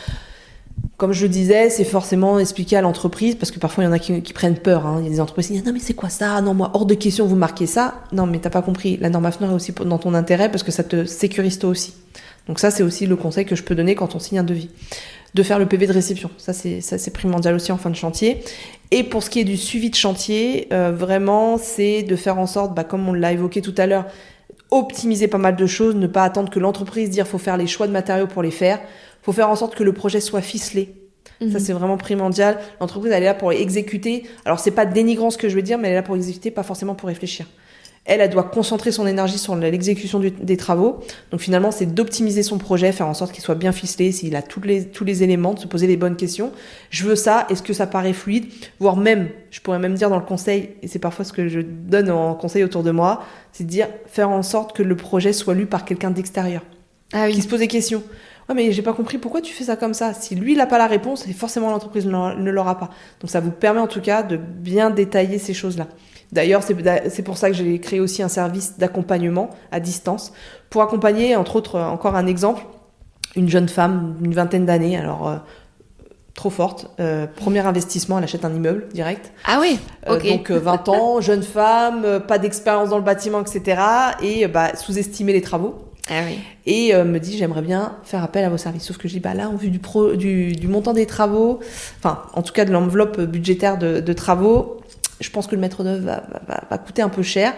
Comme je le disais, c'est forcément expliqué à l'entreprise, parce que parfois, il y en a qui prennent peur. Hein. Il y a des entreprises qui disent « Non, mais c'est quoi ça? Non, moi, hors de question, vous marquez ça. » Non, mais t'as pas compris. La norme AFNOR est aussi dans ton intérêt, parce que ça te sécurise toi aussi. Donc ça, c'est aussi le conseil que je peux donner quand on signe un devis. De faire le PV de réception. Ça, c'est primordial aussi en fin de chantier. Et pour ce qui est du suivi de chantier, vraiment, c'est de faire en sorte, comme on l'a évoqué tout à l'heure, optimiser pas mal de choses, ne pas attendre que l'entreprise dise faut faire les choix de matériaux pour les faire. Faut faire en sorte que le projet soit ficelé. Ça, c'est vraiment primordial. L'entreprise, elle est là pour exécuter. Alors, c'est pas dénigrant ce que je veux dire, mais elle est là pour exécuter, pas forcément pour réfléchir. Elle doit concentrer son énergie sur l'exécution des travaux. Donc finalement, c'est d'optimiser son projet, faire en sorte qu'il soit bien ficelé, s'il a tous les éléments, de se poser les bonnes questions. Je veux ça, est-ce que ça paraît fluide? Voire même, je pourrais même dire dans le conseil, et c'est parfois ce que je donne en conseil autour de moi, c'est de dire, faire en sorte que le projet soit lu par quelqu'un d'extérieur. Ah oui. Qui se pose des questions. Ouais, mais j'ai pas compris pourquoi tu fais ça comme ça. Si lui, il a pas la réponse, et forcément l'entreprise ne l'aura pas. Donc ça vous permet en tout cas de bien détailler ces choses-là. D'ailleurs, c'est pour ça que j'ai créé aussi un service d'accompagnement à distance pour accompagner, entre autres, encore un exemple, une jeune femme d'une 20aine d'années, alors trop forte, premier investissement, elle achète un immeuble direct. Ah oui, ok. Donc 20 ans, jeune femme, pas d'expérience dans le bâtiment, etc. Et sous-estimer les travaux. Ah oui. Et me dit j'aimerais bien faire appel à vos services. Sauf que je dis là, en vue du montant des travaux, enfin en tout cas de l'enveloppe budgétaire de travaux, je pense que le maître d'œuvre va coûter un peu cher.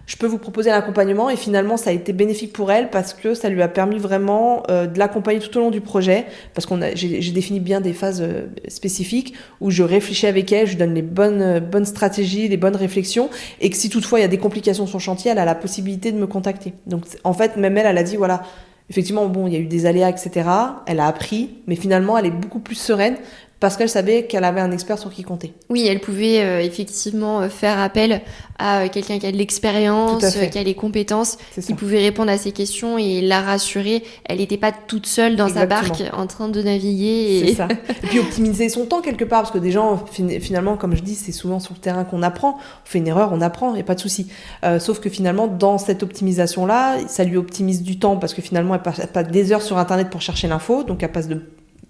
Je peux vous proposer un accompagnement, et finalement ça a été bénéfique pour elle parce que ça lui a permis vraiment de l'accompagner tout au long du projet, parce j'ai défini bien des phases spécifiques où je réfléchis avec elle, je lui donne les bonnes stratégies, les bonnes réflexions, et que si toutefois il y a des complications sur le chantier, elle a la possibilité de me contacter. Donc en fait même elle a dit voilà, effectivement bon il y a eu des aléas etc, elle a appris, mais finalement elle est beaucoup plus sereine parce qu'elle savait qu'elle avait un expert sur qui compter. Oui, elle pouvait effectivement faire appel à quelqu'un qui a de l'expérience, qui a les compétences, qui pouvait répondre à ses questions et la rassurer. Elle n'était pas toute seule dans sa barque en train de naviguer. C'est ça. Et puis optimiser son temps quelque part, parce que des gens, finalement, comme je dis, c'est souvent sur le terrain qu'on apprend. On fait une erreur, on apprend, il n'y a pas de souci. Sauf que finalement, dans cette optimisation-là, ça lui optimise du temps, parce que finalement, elle passe pas des heures sur Internet pour chercher l'info, donc elle passe de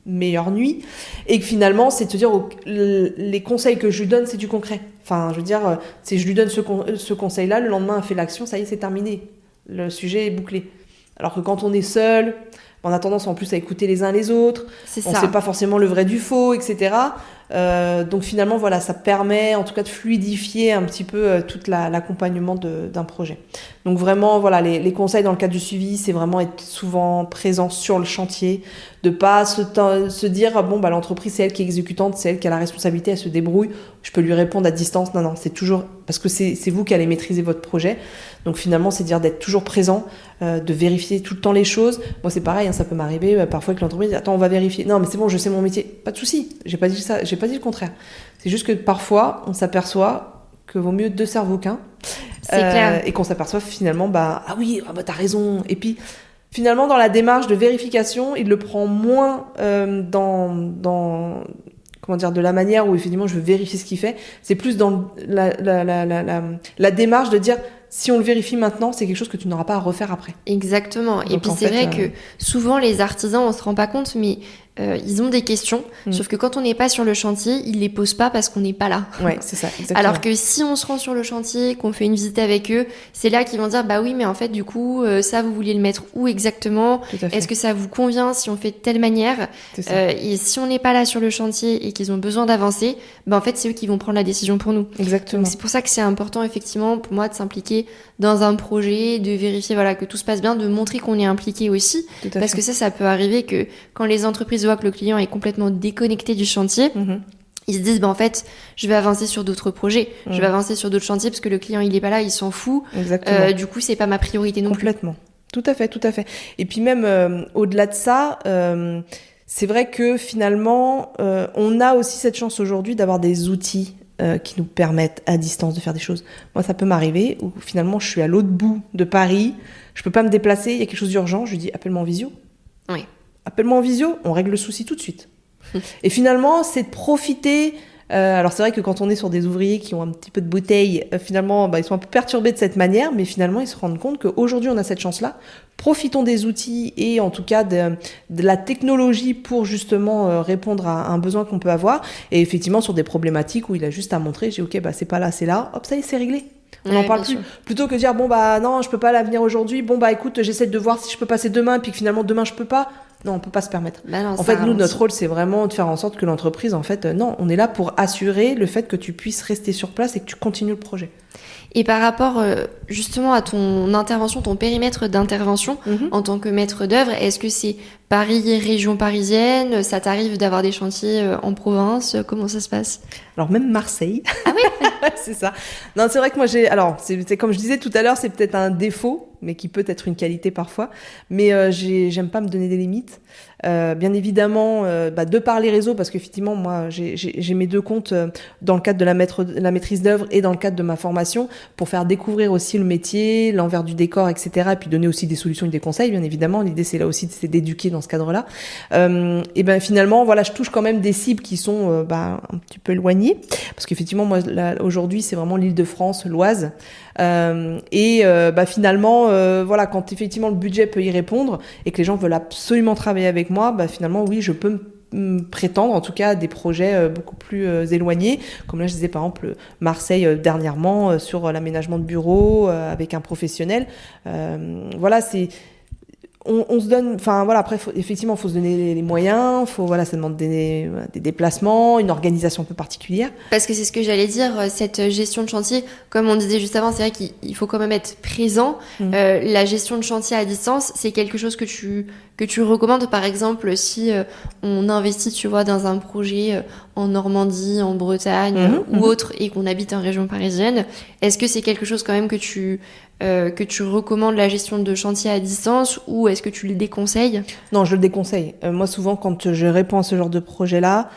meilleure nuit, et que finalement c'est de se dire les conseils que je lui donne c'est du concret, enfin je veux dire si je lui donne ce conseil là, le lendemain elle fait l'action, ça y est c'est terminé, le sujet est bouclé. Alors que quand on est seul, on a tendance en plus à écouter les uns les autres, on sait pas forcément le vrai du faux, etc. Donc finalement voilà, ça permet en tout cas de fluidifier un petit peu tout l'accompagnement d'un projet. Donc vraiment voilà, les conseils dans le cadre du suivi, c'est vraiment être souvent présent sur le chantier, de pas se dire bon bah l'entreprise c'est elle qui est exécutante, c'est elle qui a la responsabilité, elle se débrouille, je peux lui répondre à distance. Non, c'est toujours parce que c'est vous qui allez maîtriser votre projet. Donc finalement c'est dire d'être toujours présent, de vérifier tout le temps les choses. Moi c'est pareil, ça peut m'arriver parfois que l'entreprise dit attends on va vérifier. Non mais c'est bon, je sais mon métier, pas de souci. J'ai pas dit ça, j'ai pas dit le contraire. C'est juste que parfois on s'aperçoit que vaut mieux deux cerveaux qu'un. C'est clair. Et qu'on s'aperçoit finalement ah oui t'as raison. Et puis finalement dans la démarche de vérification, il le prend moins dans comment dire, de la manière où effectivement je veux vérifier ce qu'il fait. C'est plus dans la démarche de dire si on le vérifie maintenant, c'est quelque chose que tu n'auras pas à refaire après. Exactement. Donc, et puis c'est vrai que souvent les artisans, on se rend pas compte, mais ils ont des questions. Sauf que quand on n'est pas sur le chantier, ils les posent pas parce qu'on n'est pas là. Ouais, c'est ça. Exactement. Alors que si on se rend sur le chantier, qu'on fait une visite avec eux, c'est là qu'ils vont dire bah oui, mais en fait du coup ça vous vouliez le mettre où exactement ? Est-ce que ça vous convient si on fait de telle manière ? Et si on n'est pas là sur le chantier et qu'ils ont besoin d'avancer, bah en fait c'est eux qui vont prendre la décision pour nous. Exactement. Donc c'est pour ça que c'est important effectivement pour moi de s'impliquer dans un projet, de vérifier voilà que tout se passe bien, de montrer qu'on est impliqué aussi, parce que ça peut arriver que quand les entreprises voient que le client est complètement déconnecté du chantier, ils se disent bah en fait je vais avancer sur d'autres projets, je vais avancer sur d'autres chantiers parce que le client il est pas là, il s'en fout. Du coup c'est pas ma priorité non plus. Complètement. Tout à fait. Et puis même au-delà de ça, c'est vrai que finalement on a aussi cette chance aujourd'hui d'avoir des outils qui nous permettent à distance de faire des choses. Moi, ça peut m'arriver où finalement je suis à l'autre bout de Paris, je peux pas me déplacer, il y a quelque chose d'urgent, je lui dis appelle-moi en visio. Oui. Appelle-moi en visio, on règle le souci tout de suite. Et finalement, c'est de profiter. Alors c'est vrai que quand on est sur des ouvriers qui ont un petit peu de bouteille, finalement, ils sont un peu perturbés de cette manière, mais finalement, ils se rendent compte qu'aujourd'hui, on a cette chance-là. Profitons des outils et en tout cas de la technologie pour justement répondre à un besoin qu'on peut avoir. Et effectivement, sur des problématiques où il a juste à montrer, j'ai ok, c'est pas là, c'est là, hop, ça y est, c'est réglé. On n'en parle plus. Sûr. Plutôt que de dire non, je peux pas venir aujourd'hui. Écoute, j'essaie de voir si je peux passer demain, puis que finalement demain je peux pas. Non, on peut pas se permettre. Non, en fait, nous, notre rôle, c'est vraiment de faire en sorte que l'entreprise, en fait, non, on est là pour assurer le fait que tu puisses rester sur place et que tu continues le projet. Et par rapport justement à ton intervention, ton périmètre d'intervention en tant que maître d'œuvre, est-ce que c'est Paris, région parisienne ? Ça t'arrive d'avoir des chantiers en province ? Comment ça se passe ? Alors même Marseille. Ah oui. C'est ça. Non, c'est vrai que moi c'est comme je disais tout à l'heure, c'est peut-être un défaut, mais qui peut être une qualité parfois. Mais j'aime pas me donner des limites. Bien évidemment, de par les réseaux, parce qu'effectivement, moi, j'ai mes deux comptes dans le cadre de la maîtrise d'œuvre et dans le cadre de ma formation, pour faire découvrir aussi le métier, l'envers du décor, etc. Et puis donner aussi des solutions et des conseils, bien évidemment. L'idée, c'est là aussi d'éduquer dans ce cadre-là. Et finalement, voilà, je touche quand même des cibles qui sont un petit peu éloignées, parce qu'effectivement, moi, là, aujourd'hui, c'est vraiment l'Île-de-France, l'Oise. Finalement, voilà, quand effectivement le budget peut y répondre et que les gens veulent absolument travailler avec moi, finalement, oui, je peux prétendre en tout cas à des projets beaucoup plus éloignés, comme là je disais par exemple Marseille dernièrement sur l'aménagement de bureaux avec un professionnel. Voilà, on se donne, enfin voilà, après effectivement faut se donner les moyens, ça demande des déplacements, une organisation un peu particulière. Parce que c'est ce que j'allais dire, cette gestion de chantier, comme on disait juste avant, c'est vrai qu'il faut quand même être présent. La gestion de chantier à distance, c'est quelque chose que tu recommandes, par exemple, si on investit, tu vois, dans un projet en Normandie, en Bretagne ou autre, et qu'on habite en région parisienne. Est-ce que c'est quelque chose quand même que tu recommandes, la gestion de chantier à distance, ou est-ce que tu le déconseilles? Non, je le déconseille. Moi, souvent, quand je réponds à ce genre de projet-là,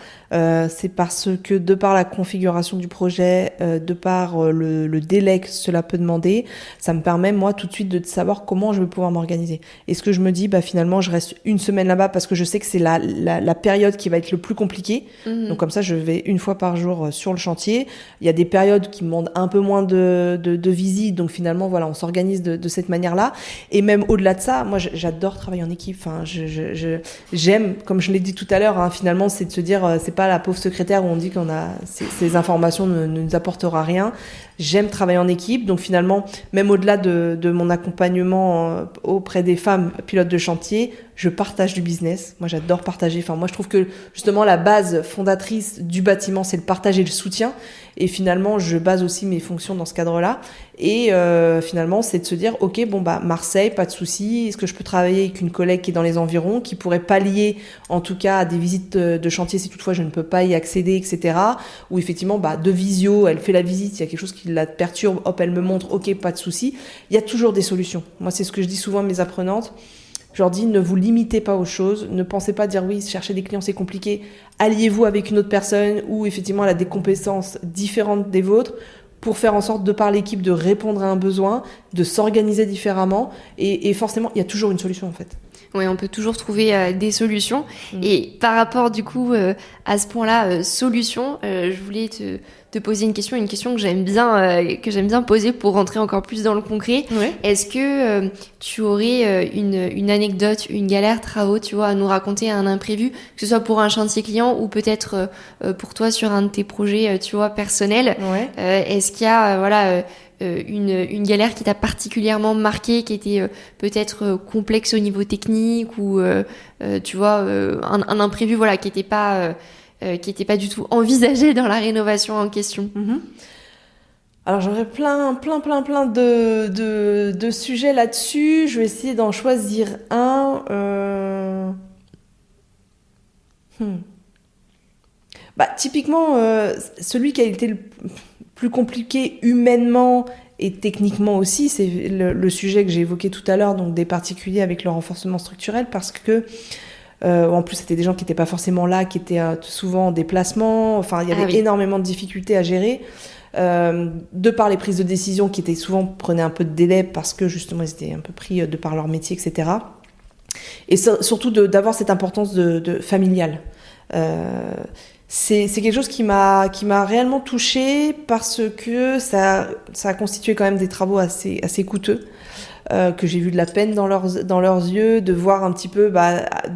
c'est parce que de par la configuration du projet, de par le délai que cela peut demander, ça me permet, moi, tout de suite de savoir comment je vais pouvoir m'organiser. Est-ce que je me dis, finalement, je reste une semaine là-bas parce que je sais que c'est la période qui va être le plus compliquée. Donc, comme ça, je vais une fois par jour sur le chantier. Il y a des périodes qui demandent un peu moins de visite. Donc, finalement, voilà, on s'organise de cette manière-là. Et même au-delà de ça, moi, j'adore travailler en équipe. Enfin, j'aime, comme je l'ai dit tout à l'heure, hein, finalement, c'est de se dire, c'est pas la pauvre secrétaire où on dit qu'on a ces informations ne nous apportera rien. J'aime travailler en équipe, donc finalement, même au-delà de mon accompagnement auprès des femmes pilotes de chantier, je partage du business. Moi, j'adore partager. Enfin, moi, je trouve que justement la base fondatrice du bâtiment, c'est le partage et le soutien. Et finalement, je base aussi mes fonctions dans ce cadre-là. Et finalement, c'est de se dire, ok, Marseille, pas de souci. Est-ce que je peux travailler avec une collègue qui est dans les environs, qui pourrait pallier, en tout cas, à des visites de chantier si toutefois je ne peux pas y accéder, etc. Ou effectivement, de visio, elle fait la visite, il y a quelque chose qui la perturbe, hop, elle me montre, ok, pas de souci. Il y a toujours des solutions. Moi, c'est ce que je dis souvent à mes apprenantes. Je leur dis, ne vous limitez pas aux choses, ne pensez pas dire oui, chercher des clients c'est compliqué, alliez-vous avec une autre personne où effectivement elle a des compétences différentes des vôtres pour faire en sorte de par l'équipe de répondre à un besoin, de s'organiser différemment et forcément il y a toujours une solution en fait. Oui, on peut toujours trouver des solutions. Et par rapport du coup à ce point-là, solution, je voulais te poser une question que j'aime bien poser pour rentrer encore plus dans le concret. Ouais. Est-ce que tu aurais une anecdote, une galère travaux, tu vois, à nous raconter, un imprévu, que ce soit pour un chantier client ou peut-être pour toi sur un de tes projets, tu vois, personnels. Ouais. Est-ce qu'il y a une galère qui t'a particulièrement marqué, qui était peut-être complexe au niveau technique ou tu vois un imprévu voilà qui était pas du tout envisagé dans la rénovation en question. Alors j'aurais plein de sujets là-dessus. Je vais essayer d'en choisir un. Typiquement, celui qui a été le plus compliqué humainement et techniquement aussi, c'est le sujet que j'ai évoqué tout à l'heure, donc des particuliers avec le renforcement structurel, parce que en plus c'était des gens qui n'étaient pas forcément là, qui étaient souvent en déplacement, enfin il y avait énormément de difficultés à gérer, de par les prises de décision qui étaient souvent prenaient un peu de délai parce que justement ils étaient un peu pris de par leur métier, etc. Et surtout d'avoir cette importance de familiale. C'est quelque chose qui m'a réellement touchée parce que ça a constitué quand même des travaux assez coûteux, que j'ai vu de la peine dans leurs yeux, de voir un petit peu,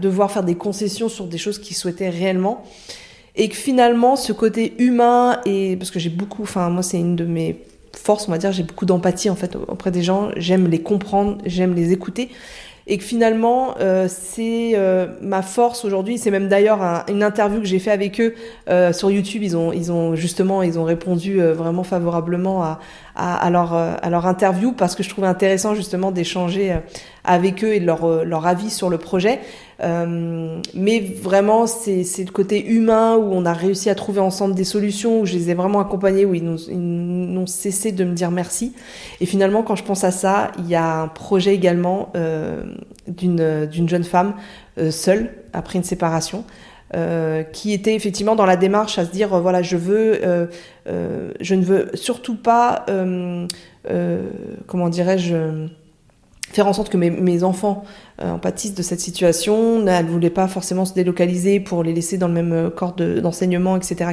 devoir faire des concessions sur des choses qu'ils souhaitaient réellement. Et que finalement, ce côté humain, parce que moi c'est une de mes forces, on va dire, j'ai beaucoup d'empathie en fait auprès des gens, j'aime les comprendre, j'aime les écouter. Et que finalement, c'est ma force aujourd'hui. C'est même d'ailleurs une interview que j'ai fait avec eux sur YouTube. Ils ont répondu vraiment favorablement à leur interview parce que je trouvais intéressant justement d'échanger avec eux et leur avis sur le projet. Mais vraiment, c'est le côté humain où on a réussi à trouver ensemble des solutions, où je les ai vraiment accompagnés, où ils n'ont cessé de me dire merci. Et finalement, quand je pense à ça, il y a un projet également d'une jeune femme seule après une séparation, qui était effectivement dans la démarche à se dire voilà, je ne veux surtout pas comment dirais-je, faire en sorte que mes enfants en pâtissent de cette situation. Elle ne voulait pas forcément se délocaliser pour les laisser dans le même corps d'enseignement, etc.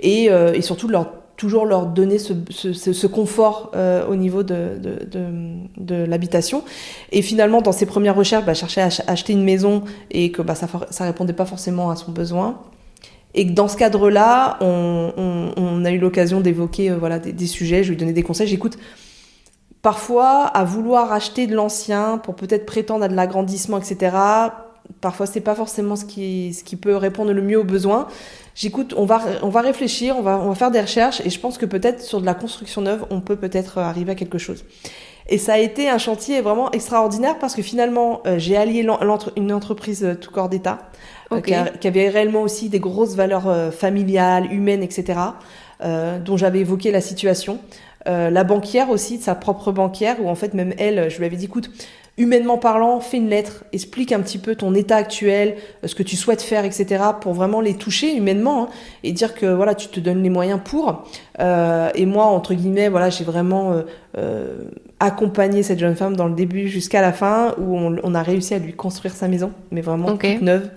Et surtout toujours leur donner ce confort au niveau de l'habitation. Et finalement, dans ses premières recherches, cherchait à acheter une maison et que ça répondait pas forcément à son besoin. Et que dans ce cadre-là, on a eu l'occasion d'évoquer des sujets. Je lui ai donné des conseils. J'écoute, parfois, à vouloir acheter de l'ancien pour peut-être prétendre à de l'agrandissement, etc., parfois, c'est pas forcément ce qui peut répondre le mieux aux besoins. J'écoute, on va réfléchir, on va faire des recherches et je pense que peut-être sur de la construction neuve, on peut peut-être arriver à quelque chose. Et ça a été un chantier vraiment extraordinaire parce que finalement, j'ai allié une entreprise tout corps d'État qui avait réellement aussi des grosses valeurs familiales, humaines, etc., dont j'avais évoqué la situation. La banquière aussi, de sa propre banquière, où en fait même elle, je lui avais dit, écoute, humainement parlant, fais une lettre, explique un petit peu ton état actuel, ce que tu souhaites faire, etc., pour vraiment les toucher humainement, hein, et dire que voilà, tu te donnes les moyens pour. Et moi, entre guillemets, voilà, j'ai vraiment accompagné cette jeune femme dans le début jusqu'à la fin, où on a réussi à lui construire sa maison, mais vraiment toute neuve.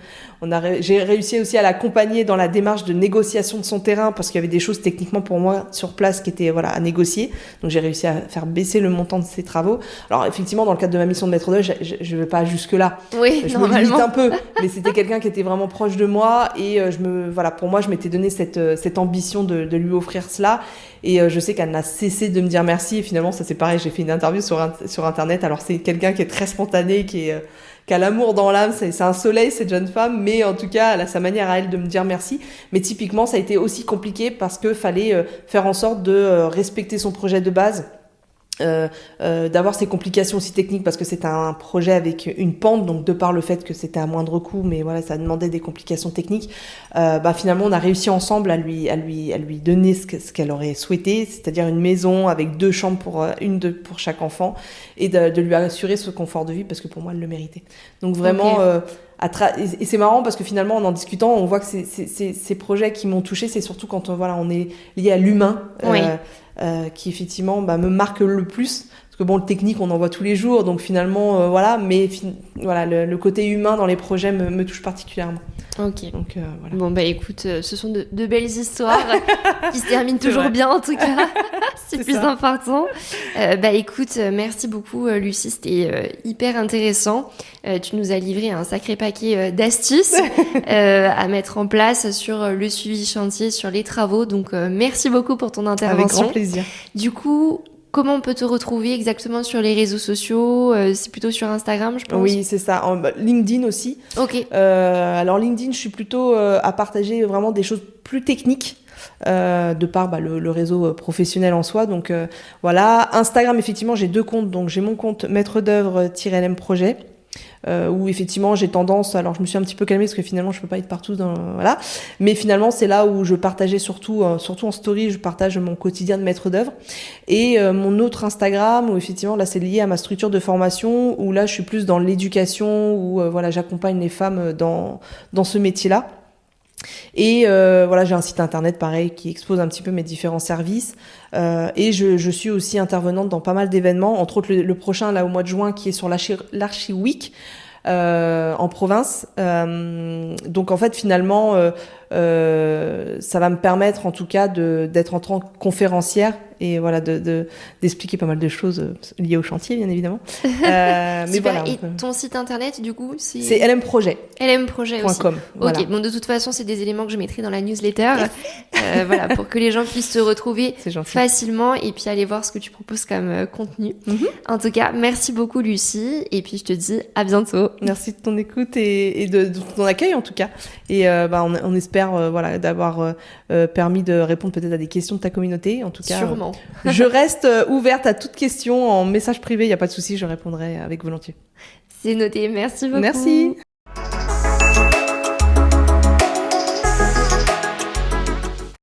J'ai réussi aussi à l'accompagner dans la démarche de négociation de son terrain parce qu'il y avait des choses techniquement pour moi sur place qui étaient à négocier. Donc j'ai réussi à faire baisser le montant de ses travaux. Alors effectivement, dans le cadre de ma mission de maître d'œuvre, je vais pas jusque là. Oui, je me limite un peu, mais c'était quelqu'un qui était vraiment proche de moi et pour moi, je m'étais donné cette ambition de lui offrir cela. Et je sais qu'elle n'a cessé de me dire merci. Et finalement, ça c'est pareil. J'ai fait une interview sur Internet. Alors c'est quelqu'un qui est très spontané, qui a l'amour dans l'âme, c'est un soleil cette jeune femme, mais en tout cas elle a sa manière à elle de me dire merci. Mais typiquement ça a été aussi compliqué parce que fallait faire en sorte de respecter son projet de base, d'avoir ces complications aussi techniques parce que c'était un projet avec une pente, donc de par le fait que c'était à moindre coût, mais voilà, ça demandait des complications techniques. Finalement on a réussi ensemble à lui donner ce qu'elle aurait souhaité, c'est-à-dire une maison avec 2 chambres pour chaque enfant et de lui assurer ce confort de vie parce que pour moi elle le méritait. Donc vraiment et c'est marrant parce que finalement en discutant on voit que ces projets qui m'ont touchée, c'est surtout quand on est lié à l'humain. Qui effectivement me marque le plus parce que le technique on en voit tous les jours donc finalement le côté humain dans les projets me touche particulièrement. Ok. Donc voilà. Bon écoute, ce sont de belles histoires qui se terminent toujours bien en tout cas. c'est plus important. Écoute, merci beaucoup Lucie, c'était hyper intéressant. Tu nous as livré un sacré paquet d'astuces à mettre en place sur le suivi chantier, sur les travaux. Donc merci beaucoup pour ton intervention. Avec grand plaisir. Du coup, comment on peut te retrouver exactement sur les réseaux sociaux? C'est plutôt sur Instagram, je pense. Oui, c'est ça. LinkedIn aussi. Ok. Alors LinkedIn, je suis plutôt à partager vraiment des choses plus techniques. De par le réseau professionnel en soi. Donc voilà. Instagram, effectivement, j'ai 2 comptes. Donc j'ai mon compte maître d'œuvre-LM projet. Où effectivement j'ai tendance, alors je me suis un petit peu calmée parce que finalement je peux pas être partout voilà, mais finalement c'est là où je partageais surtout en story, je partage mon quotidien de maître d'œuvre et mon autre Instagram où effectivement là c'est lié à ma structure de formation où là je suis plus dans l'éducation où j'accompagne les femmes dans ce métier-là. Et j'ai un site internet pareil qui expose un petit peu mes différents services et je suis aussi intervenante dans pas mal d'événements, entre autres le prochain là au mois de juin qui est sur l'Archi Week en province. Donc en fait finalement ça va me permettre en tout cas d'être en tant que conférencière et d'expliquer pas mal de choses liées au chantier bien évidemment. Mais voilà. Et ton site internet du coup c'est lmprojet. lmprojet aussi. .com, voilà. Ok, bon de toute façon c'est des éléments que je mettrai dans la newsletter pour que les gens puissent te retrouver facilement et puis aller voir ce que tu proposes comme contenu. En tout cas, merci beaucoup Lucie et puis je te dis à bientôt. Merci de ton écoute et de ton accueil en tout cas. Et on espère d'avoir permis de répondre peut-être à des questions de ta communauté. En tout cas, sûrement. Je reste ouverte à toute question en message privé. Il n'y a pas de souci, je répondrai avec volontiers. C'est noté. Merci beaucoup. Merci.